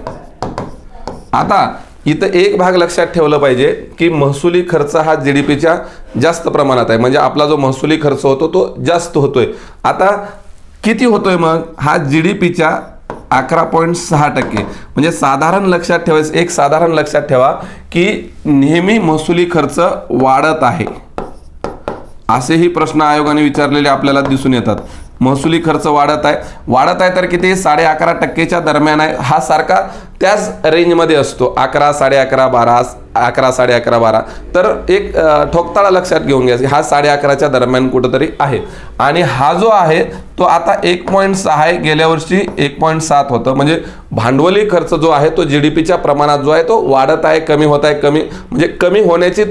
[SPEAKER 1] आता इथं एक भाग लक्षात ठेवलं पाहिजे की महसुली खर्च हा GDPच्या जास्त प्रमाणात आहे, म्हणजे आपला जो महसुली खर्च होतो तो जास्त होतोय. आता किती होतोय मग, हा GDPच्या 11.6%. म्हणजे साधारण लक्षात ठेवायचं, एक साधारण लक्षात ठेवा की नेहमी महसुली खर्च वाढत आहे. असेही प्रश्न आयोगाने विचारलेले आपल्याला दिसून येतात. महसुली खर्च वाढत आहे तर किती, 11.5%च्या दरम्यान आहे. हा सारखा त्याच रेंजमध्ये असतो, 11, 11:30, 12, 11, 11:30, 12. तर एक ठोकताळा लक्षात घेऊन घ्यायचा, हा 11:30च्या दरम्यान कुठंतरी आहे. आणि हा जो आहे तो आता 1.6 आहे, गेल्या वर्षी 1.7 होतं. म्हणजे भांडवली खर्च जो आहे तो GDPच्या प्रमाणात जो आहे तो वाढत आहे, कमी होत आहे, कमी म्हणजे कमी होण्याची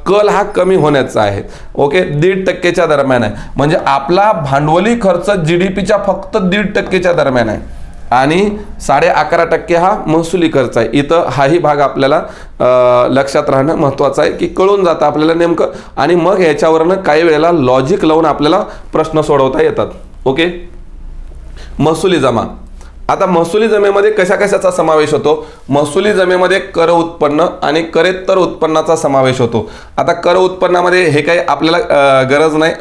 [SPEAKER 1] कल हा कमी होण्याचा आहे. ओके, 1.5% दरम्यान आहे. म्हणजे आपला भांडवली खर्च GDPच्या फक्त 1.5% दरम्यान आहे आणि 11.5% हा महसुली खर्च आहे. इथं हाही भाग आपल्याला लक्षात राहणं महत्त्वाचं आहे की कळून जातं आपल्याला नेमकं, आणि मग याच्यावरनं काही वेळेला लॉजिक लावून आपल्याला प्रश्न सोडवता येतात. ओके, महसुली जमा. आता महसुली जमेमध्ये कशा कशाचा समावेश होतो? महसुली जमेमध्ये कर उत्पन्न आणि करेत्तर उत्पन्नाचा समावेश होतो. आता कर उत्पन्नामध्ये हे काही आपल्याला गरज नाही,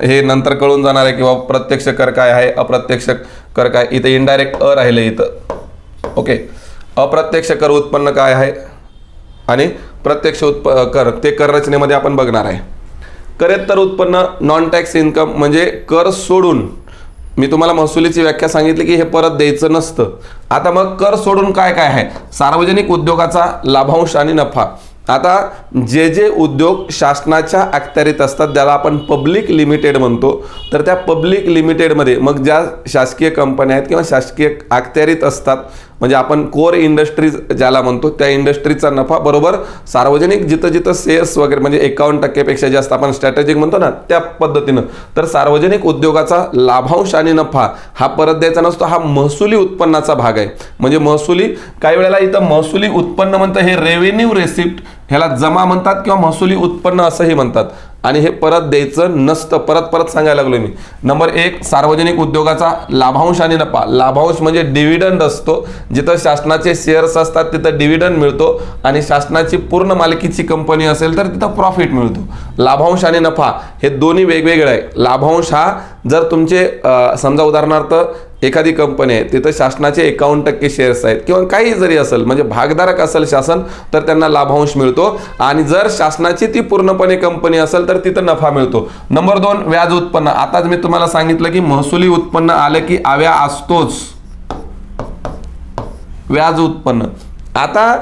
[SPEAKER 1] हे नंतर कळून जाणार आहे किंवा प्रत्यक्ष कर काय आहे, अप्रत्यक्ष कर काय. इथं इनडायरेक्ट राहिले इथं. ओके, अप्रत्यक्ष कर उत्पन्न काय आहे आणि प्रत्यक्ष कर ते कर रचनेमध्ये आपण बघणार आहे. करेत्तर उत्पन्न नॉन टॅक्स इन्कम म्हणजे कर सोडून, मी तुम्हाला महसुलीची व्याख्या सांगितली की हे परत द्यायचं नसतं. आता मग कर सोडून काय काय आहे? सार्वजनिक उद्योगाचा लाभांश आणि नफा. आता जे जे उद्योग शासनाच्या अखत्यारीत असतात त्याला आपण पब्लिक लिमिटेड म्हणतो. तर त्या पब्लिक लिमिटेडमध्ये मग ज्या शासकीय कंपन्या आहेत किंवा शासकीय अखत्यारीत असतात, म्हणजे आपण कोर इंडस्ट्रीज ज्याला म्हणतो, त्या इंडस्ट्रीचा नफा बरोबर सार्वजनिक जिथं जिथं सेल्स वगैरे म्हणजे 51% पेक्षा जास्त आपण स्ट्रॅटेजिक म्हणतो ना, त्या पद्धतीनं. तर सार्वजनिक उद्योगाचा लाभांश आणि नफा हा परत द्यायचा नसतो, हा महसुली उत्पन्नाचा भाग आहे. म्हणजे महसुली, काही वेळेला इथं महसुली उत्पन्न म्हणतं, हे रेव्हेन्यू रेसिप्ट ह्याला जमा म्हणतात किंवा महसुली उत्पन्न असंही म्हणतात. आणि हे परत द्यायचं नसतं. परत सांगायला लागलो मी. नंबर 1, सार्वजनिक उद्योगाचा लाभांश आणि नफा. लाभांश म्हणजे डिव्हिडंड असतो, जिथं शासनाचे शेअर्स असतात तिथं डिव्हिडंड मिळतो, आणि शासनाची पूर्ण मालकीची कंपनी असेल तर तिथं प्रॉफिट मिळतो. लाभांश आणि नफा हे दोन्ही वेगवेगळे आहे. लाभांश हा जर तुमचे समजा उदाहरणार्थ एखादी कंपनी आहे, तिथं शासनाचे 51% शेअर्स आहेत किंवा काही जरी असेल, म्हणजे भागधारक असेल शासन, तर त्यांना लाभांश मिळतो. आणि जर शासनाची ती पूर्णपणे कंपनी असेल तर तिथं नफा मिळतो. नंबर 2, व्याज उत्पन्न. आताच मी तुम्हाला सांगितलं की महसुली उत्पन्न आलं की आव्या असतोच, व्याज उत्पन्न. आता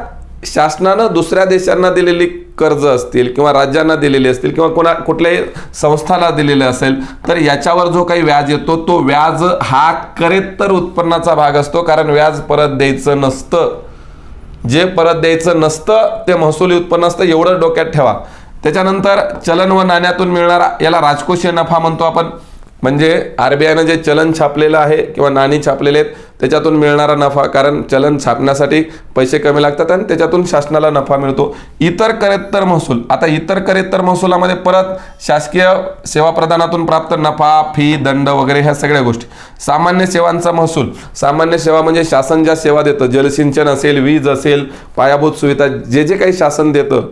[SPEAKER 1] शासनानं दुसऱ्या देशांना दिलेली कर्ज असतील किंवा राज्यांना दिलेली असतील किंवा कुठल्याही संस्थाला दिलेले असेल, तर याच्यावर जो काही व्याज येतो तो व्याज हा करेत्तर उत्पन्नाचा भाग असतो, कारण व्याज परत द्यायचं नसतं. जे परत द्यायचं नसतं ते महसुली उत्पन्न असतं, एवढं डोक्यात ठेवा. त्याच्यानंतर चलन व नाण्यातून मिळणारा, याला राजकोषीय नफा म्हणतो आपण. म्हणजे RBIनं जे चलन छापलेलं आहे किंवा नाणी छापलेले आहेत त्याच्यातून मिळणारा नफा, कारण चलन छापण्यासाठी पैसे कमी लागतात आणि त्याच्यातून शासनाला नफा मिळतो. इतर करेत्तर महसूल. आता इतर करेत्तर महसुलामध्ये परत शासकीय सेवा प्रदानातून प्राप्त नफा, फी, दंड वगैरे ह्या सगळ्या गोष्टी. सामान्य सेवांचा महसूल. सामान्य सेवा म्हणजे शासन ज्या सेवा देतं, जलसिंचन असेल, वीज असेल, पायाभूत सुविधा जे जे काही शासन देतं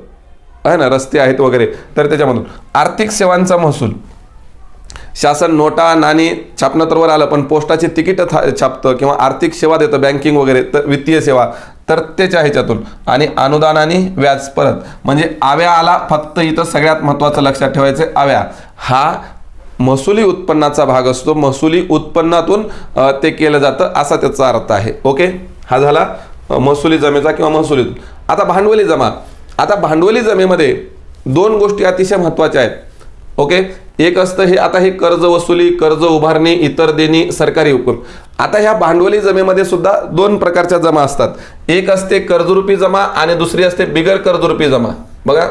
[SPEAKER 1] आहे ना, रस्ते आहेत वगैरे, तर त्याच्यामधून. आर्थिक सेवांचा महसूल. शासन नोटा, नाणी छापणं तर वर आलं, पण पोस्टाची तिकीटं छापतं किंवा आर्थिक सेवा देतं, बँकिंग वगैरे, तर वित्तीय सेवा, तर त्याच्या ह्याच्यातून. आणि अनुदान आणि व्याज परत. म्हणजे आव्या आला, फक्त इथं सगळ्यात महत्त्वाचं लक्षात ठेवायचं, आव्या हा महसुली उत्पन्नाचा भाग असतो. महसुली उत्पन्नातून ते केलं जातं असा त्याचा अर्थ आहे. ओके, हा झाला महसुली जमेचा किंवा महसुली. आता भांडवली जमा. आता भांडवली जमेमध्ये 2 गोष्टी अतिशय महत्त्वाच्या आहेत. ओके, एक असतं हे, आता हे कर्ज वसुली, कर्ज उभारणी, इतर देणी, सरकारी हुकूम. आता ह्या भांडवली जमेमध्ये सुद्धा 2 प्रकारच्या जमा असतात. एक असते कर्जरूपी जमा आणि दुसरी असते बिगर कर्जरूपी जमा. बघा,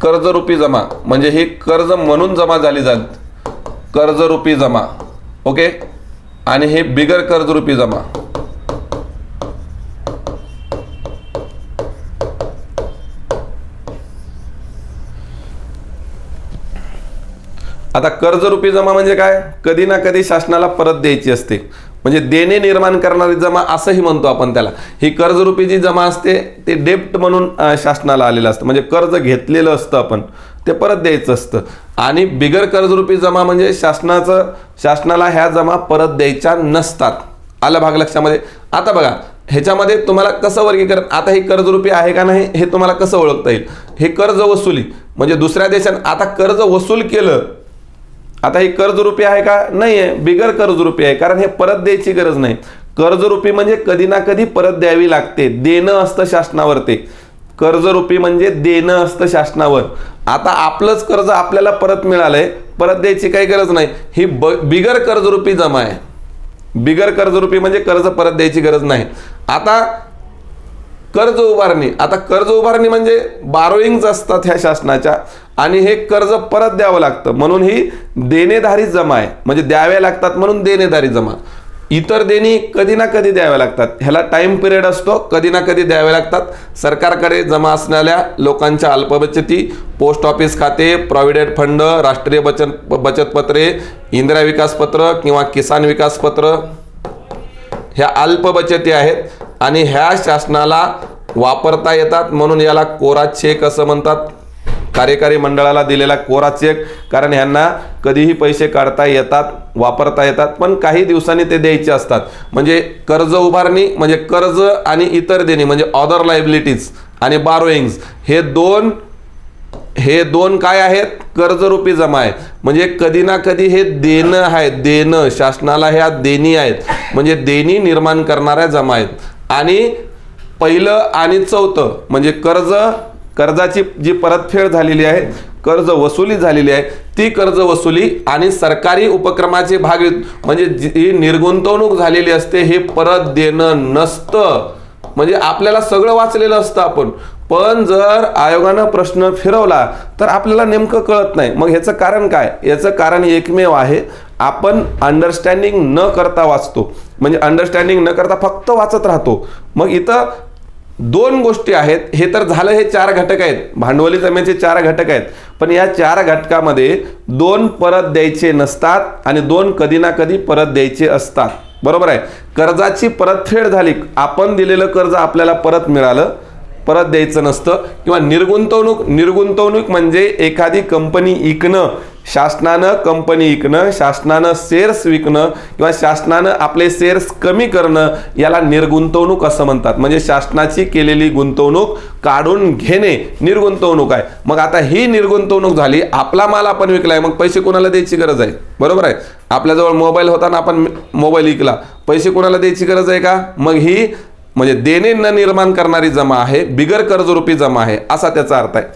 [SPEAKER 1] कर्जरूपी जमा म्हणजे ही कर्ज म्हणून जमा झाली जात, कर्जरूपी जमा. ओके, आणि हे बिगर कर्जरूपी जमा. आता कर्जरूपी जमा म्हणजे काय? कधी ना कधी शासनाला परत द्यायची असते, म्हणजे देणे निर्माण करणारी जमा असंही म्हणतो आपण त्याला. ही कर्जरूपी जी जमा असते ते डेप्ट म्हणून शासनाला आलेलं असतं, म्हणजे कर्ज घेतलेलं असतं आपण, ते परत द्यायचं असतं. आणि बिगर कर्जरूपी जमा म्हणजे शासनाला ह्या जमा परत द्यायच्या नसतात. आलं भाग लक्षामध्ये? आता बघा, ह्याच्यामध्ये तुम्हाला कसं वर्गीकरण, आता हे कर्जरूपी आहे का नाही हे तुम्हाला कसं ओळखता येईल? हे कर्ज वसुली म्हणजे दुसऱ्या देशात आता कर्ज वसूल केलं, आता हे कर्जरूपी आहे का? नाही आहे, बिगर कर्जरूपी आहे, कारण हे परत द्यायची गरज नाही. कर्जरूपी म्हणजे कधी ना कधी परत द्यावी लागते, देणं असतं शासनावर ते. कर्जरूपी म्हणजे देणं असतं शासनावर. आता आपलंच कर्ज आपल्याला परत मिळालंय, परत द्यायची काही गरज नाही, ही बिगर कर्जरूपी जमा आहे. बिगर कर्जरूपी म्हणजे कर्ज परत द्यायची गरज नाही. आता कर्ज उभारणी, आता कर्ज उभारणी म्हणजे बारोईंग्स असतात ह्या शासनाच्या आणि हे कर्ज परत द्यावं लागतं म्हणून ही देणेदारी जमा आहे, म्हणजे द्याव्या लागतात म्हणून देणेदारी जमा. इतर देणी कधी ना कधी द्याव्या लागतात, ह्याला टाइम पिरियड असतो, कधी ना कधी द्याव्या लागतात. सरकारकडे जमा असणाऱ्या लोकांच्या अल्पबचती, पोस्ट ऑफिस खाते, प्रॉव्हिडंट फंड, राष्ट्रीय बचत पत्रे, इंदिरा विकास पत्र किंवा किसान विकास पत्र, ह्या अल्प बचती आहेत आणि ह्या शासनाला वापरता येतात म्हणून याला कोरा चेक असं म्हणतात. कार्यकारी मंडळाला दिलेला कोरा चेक, कारण ह्यांना कधीही पैसे काढता येतात, वापरता येतात, पण काही दिवसांनी ते द्यायचे असतात. म्हणजे कर्ज उभारणी म्हणजे कर्ज आणि इतर देणी म्हणजे अदर लायबिलिटीज आणि बारोईंग्स, हे दोन काय आहेत, कर्जरूपी जमा आहे. म्हणजे कधी ना कधी हे देणं आहे, देणं शासनाला ह्या देणी आहेत, म्हणजे देणी निर्माण करणाऱ्या जमा आहेत. आणि पहिलं आणि चौथं म्हणजे कर्जाची जी परतफेड झालेली आहे, कर्ज वसुली झालेली आहे, ती कर्ज वसुली आणि सरकारी उपक्रमाचे भाग म्हणजे जी निर्गुंतवणूक झालेली असते हे परत देणं नसतं. म्हणजे आपल्याला सगळं वाचलेलं असतं आपण, पण जर आयोगानं प्रश्न फिरवला तर आपल्याला नेमकं कळत नाही. मग ह्याचं कारण काय? याचं कारण एकमेव आहे, आपण अंडरस्टँडिंग न करता वाचतो. म्हणजे अंडरस्टँडिंग न करता फक्त वाचत राहतो. मग इथं दोन गोष्टी आहेत. हे तर झालं, हे 4 घटक आहेत, भांडवली जमेचे 4 घटक आहेत. पण या 4 घटकामध्ये 2 परत द्यायचे नसतात आणि 2 कधी ना कधी परत द्यायचे असतात. बरोबर आहे. कर्जाची परतफेड झाली, आपण दिलेलं कर्ज आपल्याला परत मिळालं, परत द्यायचं नसतं. किंवा निर्गुंतवणूक म्हणजे एखादी कंपनी विकणं, शासनानं कंपनी विकणं, शासनानं शेअर्स विकणं किंवा शासनानं आपले शेअर्स कमी करणं, याला निर्गुंतवणूक असं म्हणतात. म्हणजे शासनाची केलेली गुंतवणूक काढून घेणे निर्गुंतवणूक आहे. मग आता ही निर्गुंतवणूक झाली, आपला माल आपण विकलाय, मग पैसे कोणाला द्यायची गरज आहे? बरोबर आहे. आपल्याजवळ मोबाईल होता ना, आपण मोबाईल विकला, पैसे कोणाला द्यायची गरज आहे का? मग ही म्हणजे देणे न निर्माण करणारी जमा आहे, बिगर कर्जरूपी जमा आहे, असा त्याचा अर्थ आहे.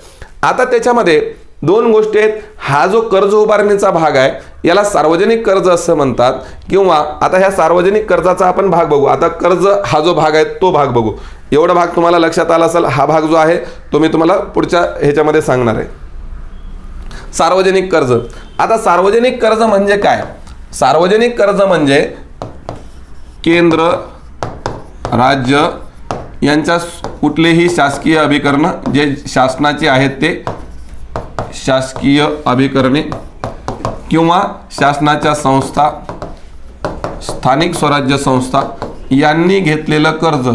[SPEAKER 1] आता त्याच्यामध्ये 2 गोष्टी आहेत. हा जो कर्ज उभारणीचा भाग आहे याला सार्वजनिक कर्ज असं म्हणतात. किंवा आता ह्या सार्वजनिक कर्जाचा आपण भाग बघू. आता कर्ज हा जो भाग आहे तो भाग बघू. एवढा भाग तुम्हाला लक्षात आला असेल. हा भाग जो आहे तो मी तुम्हाला पुढच्या ह्याच्यामध्ये सांगणार आहे. सार्वजनिक कर्ज. आता सार्वजनिक कर्ज म्हणजे काय? सार्वजनिक कर्ज म्हणजे केंद्र, राज्य यांच्या कुठलेही शासकीय अभिकरणं जे शासनाचे आहेत ते शासकीय अभिकरणे किंवा शासनाच्या संस्था, स्थानिक स्वराज्य संस्था यांनी घेतलेलं कर्ज,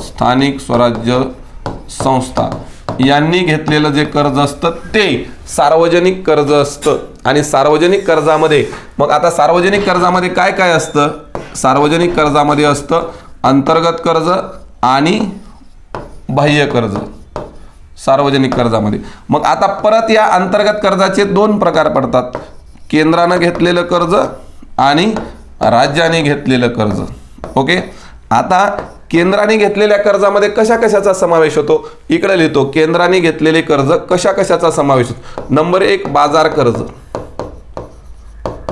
[SPEAKER 1] स्थानिक स्वराज्य संस्था यांनी घेतलेलं जे कर्ज असतं ते सार्वजनिक कर्ज असतं. आणि सार्वजनिक कर्जामध्ये मग आता सार्वजनिक कर्जामध्ये काय काय असतं? सार्वजनिक कर्जामध्ये असतं अंतर्गत कर्ज आणि बाह्य कर्ज सार्वजनिक कर्जामध्ये. मग आता परत या अंतर्गत कर्जाचे 2 प्रकार पडतात, केंद्रानं घेतलेलं कर्ज आणि राज्याने घेतलेलं कर्ज. ओके. आता केंद्राने घेतलेल्या कर्जामध्ये कशा कशाचा समावेश होतो? इकडे लिहितो, केंद्राने घेतलेले कर्ज कशा कशाचा समावेश होतो. नंबर 1 बाजार कर्ज.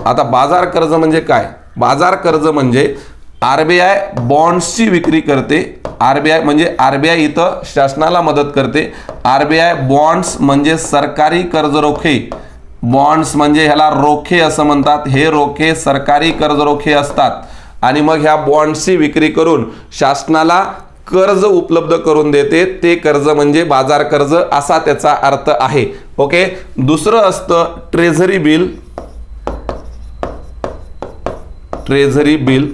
[SPEAKER 1] आता बाजार कर्ज म्हणजे काय? बाजार कर्ज म्हणजे आरबीआय बॉन्ड्सची विक्री करते. आरबीआय म्हणजे आरबीआय इथं शासनाला मदत करते. आरबीआय बॉन्ड्स म्हणजे सरकारी कर्ज रोखे. बॉन्ड्स म्हणजे ह्याला रोखे असं म्हणतात. हे रोखे सरकारी कर्ज रोखे असतात आणि मग ह्या बॉन्ड्सची विक्री करून शासनाला कर्ज उपलब्ध करून देते. ते कर्ज म्हणजे बाजार कर्ज असा त्याचा अर्थ आहे. ओके. दुसरं असतं ट्रेझरी बिल. Treasury bill.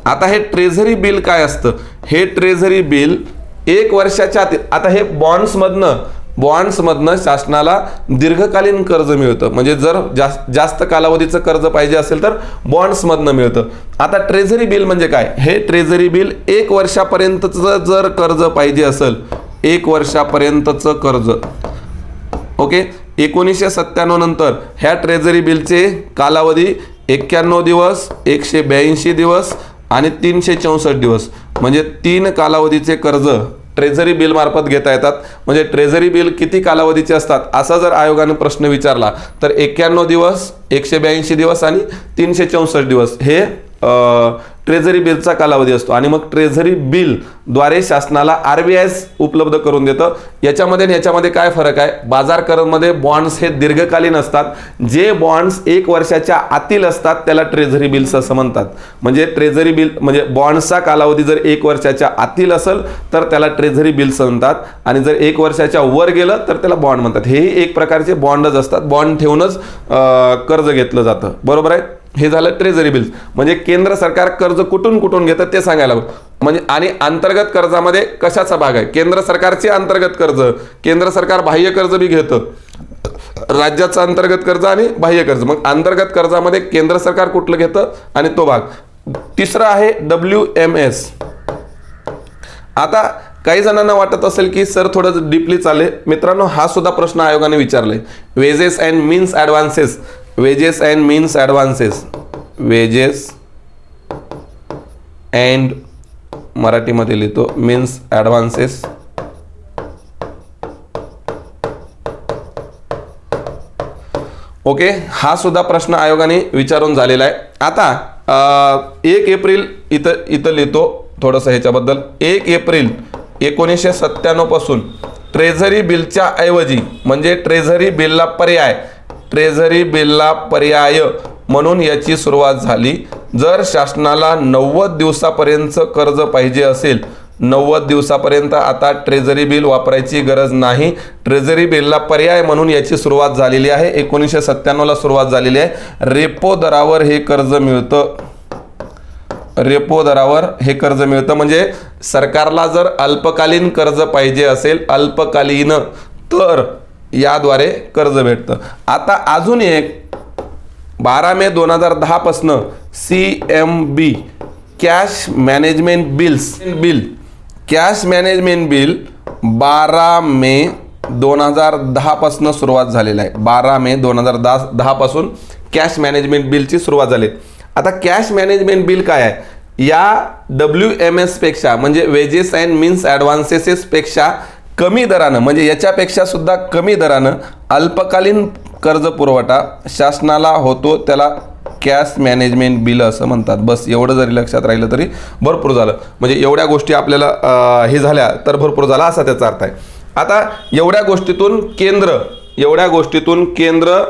[SPEAKER 1] आता हे ट्रेझरी बिल काय असतं? हे ट्रेझरी बिल 1 वर्षाच्या आत, आता हे बॉन्ड्समधनं शासनाला दीर्घकालीन कर्ज मिळतं. म्हणजे जर जास्त कालावधीचं कर्ज पाहिजे असेल तर बॉन्ड्समधनं मिळतं. आता ट्रेझरी बिल म्हणजे काय? हे ट्रेझरी बिल 1 वर्षापर्यंतचं जर कर्ज पाहिजे असेल, 1 वर्षापर्यंतचं कर्ज. ओके. 1997 नंतर ह्या ट्रेझरी बिलचे कालावधी 91 दिवस, 182 दिवस आणि 364 दिवस म्हणजे 3 कालावधीचे कर्ज ट्रेझरी बिल मार्फत घेता येतात. म्हणजे ट्रेझरी बिल किती कालावधीचे असतात असा जर आयोगाने प्रश्न विचारला तर 91 दिवस, 182 दिवस आणि 364 दिवस हे ट्रेझरी बिलचा कालावधी असतो. आणि मग ट्रेझरी बिल द्वारे शासनाला RBI उपलब्ध करून देतं. याच्यामध्ये आणि याच्यामध्ये काय फरक आहे? बाजार करामध्ये बॉन्ड्स हे दीर्घकालीन असतात. जे बॉन्ड्स 1 वर्षाच्या आतील असतात त्याला ट्रेझरी बिल्स असं म्हणतात. म्हणजे ट्रेझरी बिल म्हणजे बॉन्ड्सचा कालावधी जर 1 वर्षाच्या आतील असेल तर त्याला ट्रेझरी बिल्स म्हणतात आणि जर 1 वर्षाच्या वर गेलं तर त्याला बॉन्ड म्हणतात. हे एक प्रकारचे बॉन्डच असतात. बॉन्ड ठेवूनच कर्ज घेतलं जातं. बरोबर आहे. हे झालं ट्रेझरी बिल्स. म्हणजे केंद्र सरकार कर्ज कुठून कुठून घेतं ते सांगायला म्हणजे. आणि अंतर्गत कर्जामध्ये कशाचा भाग आहे? केंद्र सरकारचे अंतर्गत कर्ज. केंद्र सरकार बाह्य कर्ज बी घेतं. राज्याचं अंतर्गत कर्ज आणि बाह्य कर्ज. मग अंतर्गत कर्जामध्ये केंद्र सरकार कुठलं घेतं आणि तो भाग. तिसरा आहे WMS. आता काही जणांना वाटत असेल की सर थोडं डीपली चालले. मित्रांनो हा सुद्धा प्रश्न आयोगाने विचारलाय. Ways and means advances. Ways and means advances. Ways and मराठीमध्ये लिहितो मीन्स ॲडव्हान्सेस. ओके. हा सुद्धा प्रश्न आयोगाने विचारून झालेला आहे. आता 1 एप्रिल इथं लिहितो थोडंसं ह्याच्याबद्दल. 1 एप्रिल 1997 पासून ट्रेझरी बिलच्या ऐवजी म्हणजे ट्रेझरी बिलला पर्याय म्हणून याची सुरुवात झाली. जर शासनाला 90 दिवसापर्यंत कर्ज पाहिजे असेल, 90 दिवसापर्यंत आता ट्रेझरी बिल वापरायची गरज नाही. ट्रेझरी बिलला पर्याय म्हणून याची सुरुवात झालेली आहे. 1997ला सुरुवात झालेली आहे. रेपो दरावर हे कर्ज मिळतं. रेपो दरावर हे कर्ज मिळतं. म्हणजे सरकारला जर अल्पकालीन कर्ज पाहिजे असेल, अल्पकालीन, तर याद्वारे कर्ज भेटतं. आता अजून एक 12 मे 2010 पासून CMB cash management bill. Cash management bill 12 मे 2010 पासून सुरुवात झालेला आहे. 12 मे 2010 पासून कॅश मॅनेजमेंट बिलची सुरुवात झाली. आता कॅश मॅनेजमेंट बिल काय आहे? या WMS पेक्षा म्हणजे वेजेस अँड मीन्स ॲडव्हान्सेस पेक्षा कमी दरानं म्हणजे याच्यापेक्षा सुद्धा कमी दरानं अल्पकालीन कर्ज पुरवठा शासनाला होतो. त्याला कॅश मॅनेजमेंट बिल असं म्हणतात. बस एवढं जरी लक्षात राहिलं तरी भरपूर झालं. म्हणजे एवढ्या गोष्टी आपल्याला हे झाल्या तर भरपूर झाला असा त्याचा अर्थ आहे. आता एवढ्या गोष्टीतून केंद्र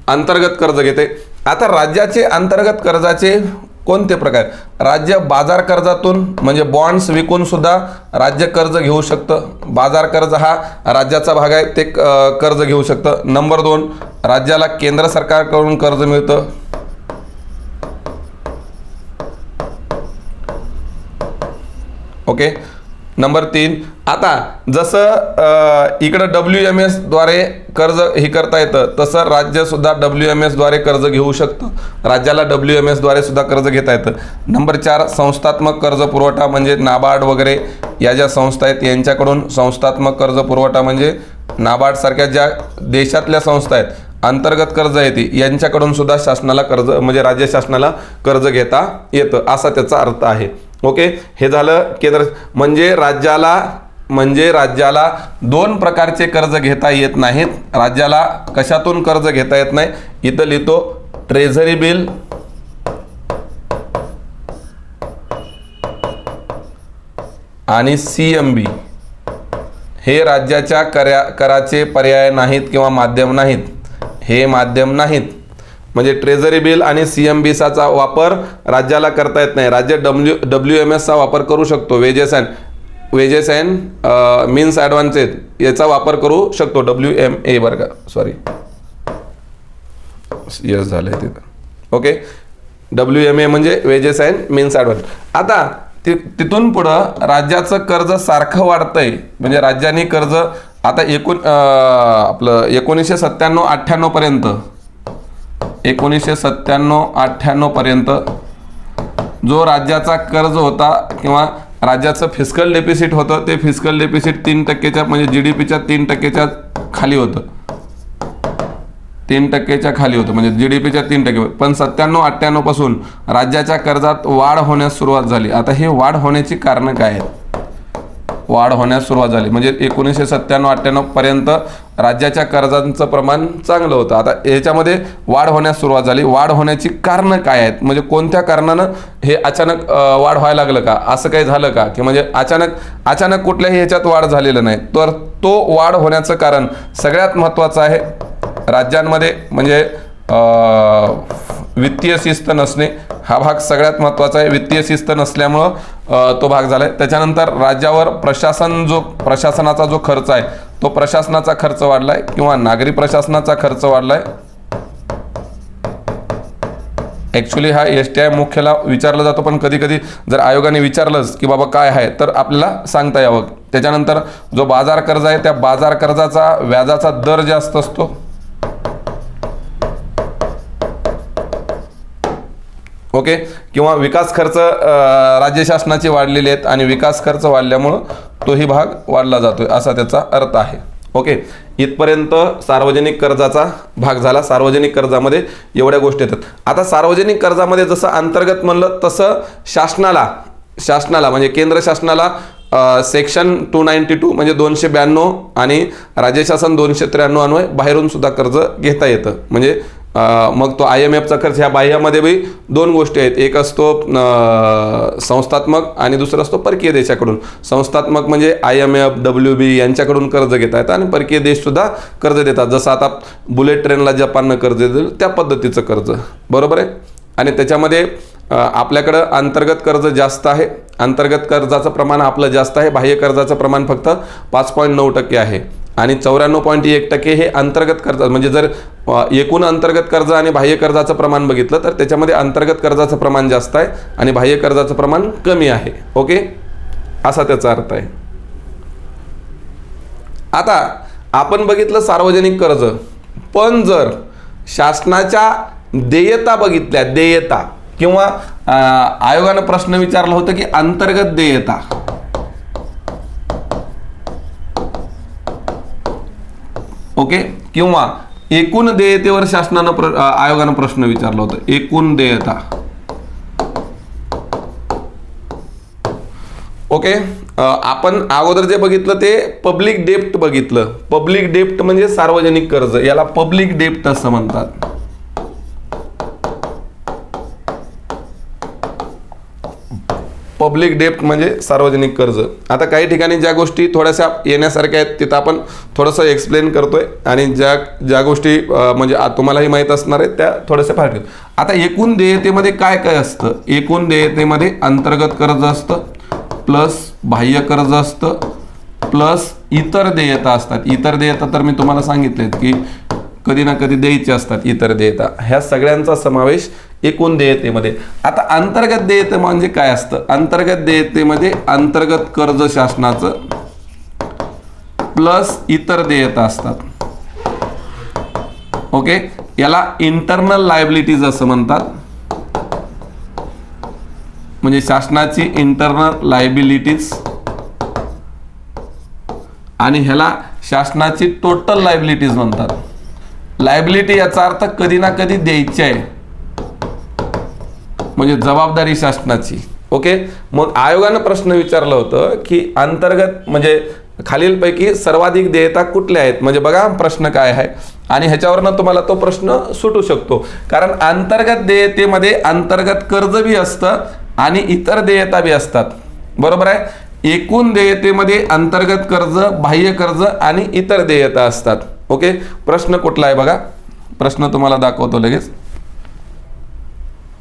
[SPEAKER 1] अंतर्गत कर्ज घेते. आता राज्याचे अंतर्गत कर्जाचे कोणते प्रकार? राज्य बाजार कर्जातून म्हणजे बॉन्ड्स विकून सुद्धा राज्य कर्ज घेऊ शकतं. बाजार कर्ज हा राज्याचा भाग आहे, ते कर्ज घेऊ शकतं. नंबर 2, राज्याला केंद्र सरकारकडून कर्ज मिळतं. ओके. नंबर 3, आता जसं इकडं WMS द्वारे कर्ज हे करता येतं तसं राज्य सुद्धा WMS द्वारे कर्ज घेऊ शकतं. राज्याला WMS द्वारे सुद्धा कर्ज घेता येतं. नंबर 4, संस्थात्मक कर्ज पुरवठा म्हणजे नाबार्ड वगैरे या ज्या संस्था आहेत यांच्याकडून संस्थात्मक कर्ज पुरवठा म्हणजे नाबार्ड सारख्या ज्या देशातल्या संस्था आहेत, अंतर्गत कर्ज येते यांच्याकडून सुद्धा शासनाला कर्ज म्हणजे राज्य शासनाला कर्ज घेता येतं असा त्याचा अर्थ आहे. ओके. हे झालं केंद्र. म्हणजे राज्याला 2 प्रकारचे कर्ज घेता येत नाहीत. राज्याला कशातून कर्ज घेता येत नाही? इथं लिहितो ट्रेझरी बिल आणि CMB हे राज्याच्या कराचे पर्याय नाहीत किंवा माध्यम नाहीत. हे माध्यम नाहीत. म्हणजे ट्रेझरी बिल आणि CMBचा वापर राज्याला करता येत नाही. राज्य WMSचा वापर करू शकतो. वेजेस अँड मीन्स ॲडव्हान्सेस याचा वापर करू शकतो. WMA बरं का, सॉरी यस झालंय तिथं. ओके. WMA म्हणजे वेजेस अँड मीन्स ॲडव्हान्स. आता तिथून पुढं राज्याचं कर्ज सारखं वाढतंय. म्हणजे राज्याने कर्ज आता आपलं 1997-98 पर्यंत 1997-98 पर्यंत जो राज्याचा कर्ज होता किंवा राज्याचं फिस्कल डेफिसिट होतं ते फिस्कल डेफिसिट 3% म्हणजे GDPच्या 3% खाली होतं. 3%च्या खाली होतं, म्हणजे GDPच्या 3%. पण 97-98 पासून राज्याच्या कर्जात वाढ होण्यास सुरुवात झाली. आता हे वाढ होण्याची कारणं काय आहेत? वाढ होण्यास सुरुवात झाली म्हणजे 1997-98 पर्यंत राज्याच्या कर्जांचं प्रमाण चांगलं होतं. आता याच्यामध्ये वाढ होण्यास सुरुवात झाली. वाढ होण्याची कारणं काय आहेत? म्हणजे कोणत्या कारणानं हे अचानक वाढ व्हायला लागलं का? असं काही झालं का की म्हणजे अचानक कुठल्याही ह्याच्यात वाढ झालेलं नाही. तर तो वाढ होण्याचं कारण सगळ्यात महत्त्वाचं आहे राज्यांमध्ये म्हणजे वित्तीय शिस्त नसणे. हा भाग सगळ्यात महत्त्वाचा आहे. वित्तीय शिस्त नसल्यामुळं तो भाग झाला आहे. त्याच्यानंतर राज्यावर प्रशासनाचा जो खर्च आहे तो प्रशासनाचा खर्च वाढला आहे किंवा नागरी प्रशासनाचा खर्च वाढला आहे. ॲक्च्युली हा STI मुख्याला विचारला जातो, पण कधी कधी जर आयोगाने विचारलंच की बाबा काय आहे तर आपल्याला सांगता यावं. त्याच्यानंतर जो बाजार कर्ज आहे त्या बाजार कर्जाचा व्याजाचा दर जास्त असतो. ओके, किंवा विकास खर्च राज्य शासनाचे वाढलेले आहेत आणि विकास खर्च वाढल्यामुळं तोही भाग वाढला जातोय असा त्याचा अर्थ आहे. ओके, इथपर्यंत सार्वजनिक कर्जाचा भाग झाला. सार्वजनिक कर्जामध्ये एवढ्या गोष्टी येतात. आता सार्वजनिक कर्जामध्ये जसं अंतर्गत म्हणलं तसं शासनाला म्हणजे केंद्र शासनाला सेक्शन 292 म्हणजे 292 आणि राज्य शासन 293 अन्वये बाहेरून सुद्धा कर्ज घेता येतं. म्हणजे मग तो IMFचा खर्च ह्या बाह्यामध्ये बी दोन गोष्टी आहेत. एक असतो संस्थात्मक आणि दुसरा असतो परकीय देशाकडून. संस्थात्मक म्हणजे IMF, WB यांच्याकडून कर्ज घेता येतं आणि परकीय देशसुद्धा कर्ज देतात. जसं आता बुलेट ट्रेनला जपाननं कर्ज दिलं त्या पद्धतीचं कर्ज, बरोबर आहे. आणि त्याच्यामध्ये आपल्याकडं अंतर्गत कर्ज जास्त आहे. अंतर्गत कर्जाचं प्रमाण आपलं जास्त आहे. बाह्य कर्जाचं प्रमाण फक्त 5.9% आहे आणि 94.1% हे अंतर्गत कर्ज. म्हणजे जर एकूण अंतर्गत कर्ज आणि बाह्य कर्जाचं प्रमाण बघितलं तर त्याच्यामध्ये अंतर्गत कर्जाचं प्रमाण जास्त आहे आणि बाह्य कर्जाचं प्रमाण कमी आहे. ओके, असा त्याचा अर्थ आहे. आता आपण बघितलं सार्वजनिक कर्ज, पण जर शासनाच्या देयता बघितल्या, देयता किंवा आयोगानं प्रश्न विचारला होता की अंतर्गत देयता, ओके, किंवा एकूण देयतेवर शासनानं आयोगानं प्रश्न विचारला होता. एकूण देयता, ओके. आपण अगोदर जे बघितलं ते पब्लिक डेप्ट बघितलं. पब्लिक डेप्ट म्हणजे सार्वजनिक कर्ज, याला पब्लिक डेप्ट असं म्हणतात. पब्लिक डेप्ट म्हणजे सार्वजनिक कर्ज. आता काही ठिकाणी ज्या गोष्टी थोड्याशा येण्यासारख्या आहेत तिथं आपण थोडंसं एक्सप्लेन करतोय आणि ज्या गोष्टी म्हणजे तुम्हालाही माहीत असणार आहेत त्या थोड्याशा फार. आता एकूण देयतेमध्ये काय काय असतं? एकूण देयतेमध्ये अंतर्गत कर्ज असतं, प्लस बाह्य कर्ज असतं, प्लस इतर देयता असतात. इतर देयता तर मी तुम्हाला सांगितलेत की कधी ना कधी द्यायचे असतात. इतर देयता ह्या सगळ्यांचा समावेश एकूण देयतेमध्ये. आता अंतर्गत देयते म्हणजे काय असतं? अंतर्गत देयतेमध्ये अंतर्गत कर्ज शासनाचं प्लस इतर देयता असतात. ओके, याला इंटरनल लायबिलिटीज असं म्हणतात. म्हणजे शासनाची इंटरनल लायबिलिटीज आणि ह्याला शासनाची टोटल लायबिलिटीज म्हणतात. लायबिलिटी याचा अर्थ कधी ना कधी द्यायची आहे, म्हणजे जबाबदारी शासनाची. ओके, मग आयोगानं प्रश्न विचारलं होतं की अंतर्गत म्हणजे खालीलपैकी सर्वाधिक देयता कुठल्या आहेत. म्हणजे बघा प्रश्न काय आहे आणि ह्याच्यावरनं तुम्हाला तो प्रश्न सुटू शकतो. कारण अंतर्गत देयतेमध्ये अंतर्गत कर्ज बी असतं आणि इतर देयता बी असतात, बरोबर आहे. एकूण देयतेमध्ये अंतर्गत कर्ज, बाह्य कर्ज आणि इतर देयता असतात. ओके, प्रश्न कुठला आहे बघा, प्रश्न तुम्हाला दाखवतो लगेच.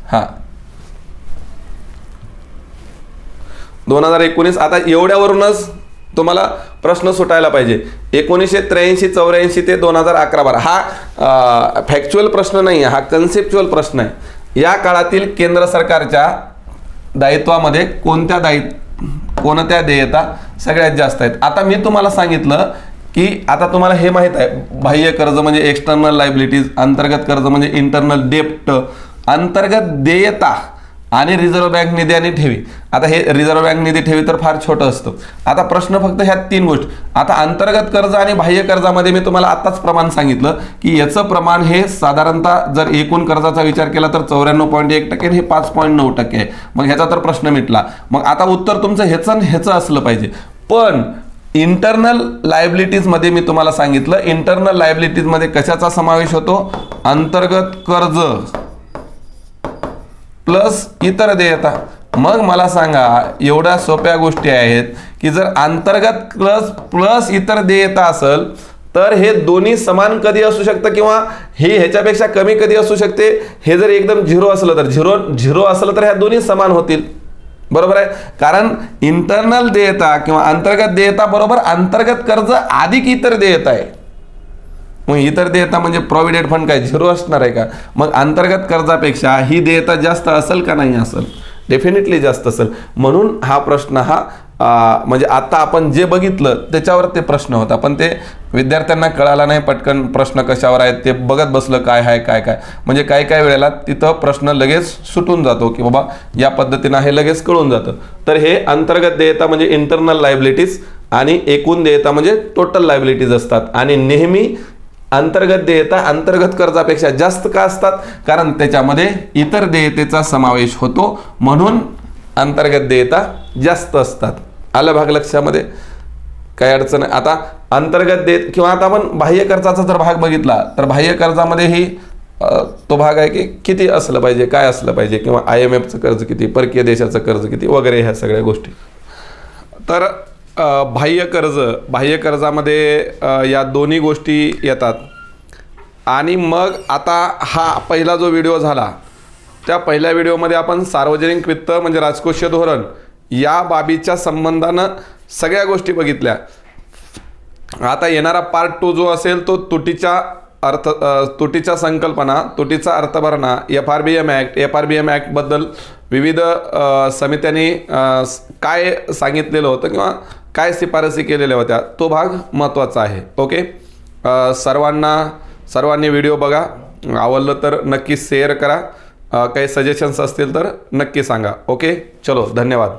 [SPEAKER 1] हा 2019. आता एवढ्यावरूनच तुम्हाला प्रश्न सुटायला पाहिजे. 1983-84 ते 2011-12 हा फॅक्च्युअल प्रश्न नाही आहे, हा कन्सेप्च्युअल प्रश्न आहे. या काळातील केंद्र सरकारच्या दायित्वामध्ये कोणत्या देयता सगळ्यात जास्त आहेत. आता मी तुम्हाला सांगितलं की आता तुम्हाला हे माहित आहे, बाह्य कर्ज म्हणजे एक्सटर्नल लायबिलिटीज, अंतर्गत कर्ज म्हणजे इंटरनल डेप्ट, अंतर्गत देयता आणि रिझर्व्ह बँक निधी आणि ठेवी. आता हे रिझर्व्ह बँक निधी ठेवी तर फार छोटं असतं. आता प्रश्न फक्त ह्या 3 गोष्टी. आता अंतर्गत कर्ज आणि बाह्य कर्जामध्ये मी तुम्हाला आताच प्रमाण सांगितलं की याचं प्रमाण हे साधारणतः जर एकूण कर्जाचा विचार केला तर 94.1% हे 5.9% आहे. मग ह्याचा तर प्रश्न मिटला. मग आता उत्तर तुमचं ह्याचं असलं पाहिजे. पण इंटरनल लायबिलिटीज मध्ये मी तुम्हाला सांगितलं, इंटरनल लायबिलिटीज मध्ये कशाचा समावेश होतो? अंतर्गत कर्ज प्लस इतर देयता. मग मला सांगा, एवढ्या सोप्या गोष्टी आहेत की जर अंतर्गत प्लस इतर देयता असेल तर हे दोन्ही समान कधी असू शकतं किंवा हे ह्याच्यापेक्षा कमी कधी असू शकते? हे जर एकदम झिरो असलं तर झिरो असलं तर ह्या दोन्ही समान होतील. बरोबर आहे. कारण इंटरनल देयता किंवा अंतर्गत देयता बरोबर अंतर्गत कर्ज अधिक इतर देयता आहे. मग इतर देयता म्हणजे प्रॉव्हिडंट फंड काय झिरो असणार आहे का? मग अंतर्गत कर्जापेक्षा ही देयता जास्त असेल का नाही असेल? डेफिनेटली जास्त असेल. म्हणून हा प्रश्न हा म्हणजे आता आपण जे बघितलं त्याच्यावर ते प्रश्न होता, पण ते विद्यार्थ्यांना कळाला नाही. पटकन प्रश्न कशावर आहेत ते बघत बसलं, काय आहे काय म्हणजे काय वेळेला तिथं प्रश्न लगेच सुटून जातो की बाबा या पद्धतीनं हे लगेच कळून जातं. तर हे अंतर्गत देयता म्हणजे इंटरनल लायबिलिटीज आणि एकूण देयता म्हणजे टोटल लायबिलिटीज असतात. आणि नेहमी अंतर्गत देयता अंतर्गत कर्जापेक्षा जास्त का असतात? कारण त्याच्यामध्ये इतर देयतेचा समावेश होतो, म्हणून अंतर्गत देयता जास्त असतात. आलं भाग लक्षामध्ये? काही अडचण आहे? आता अंतर्गत देत किंवा आता आपण बाह्य कर्जाचा जर भाग बघितला तर बाह्य कर्जामध्ये ही तो भाग आहे की किती असलं पाहिजे, काय असलं पाहिजे, किंवा IMFचं कर्ज किती, परकीय देशाचं कर्ज किती वगैरे ह्या सगळ्या गोष्टी. तर बाह्य कर्जामध्ये या दोन्ही गोष्टी येतात. आणि मग आता हा पहिला जो व्हिडिओ झाला त्या पहिल्या व्हिडिओमध्ये आपण सार्वजनिक वित्त म्हणजे राजकोषीय धोरण या बाबीच्या संबंधानं सगळ्या गोष्टी बघितल्या. आता येणारा पार्ट 2 जो असेल तो तुटीच्या संकल्पना, तुटीचा अर्थभरणा, FRBM ॲक्टबद्दल विविध समित्यांनी काय सांगितलेलं होतं किंवा काय शिफारसी केलेल्या होत्या, तो भाग महत्त्वाचा आहे. ओके, सर्वांनी व्हिडिओ बघा. आवडलं तर नक्की शेअर करा. काही सजेशन्स असतील तर नक्की सांगा. ओके, चलो, धन्यवाद.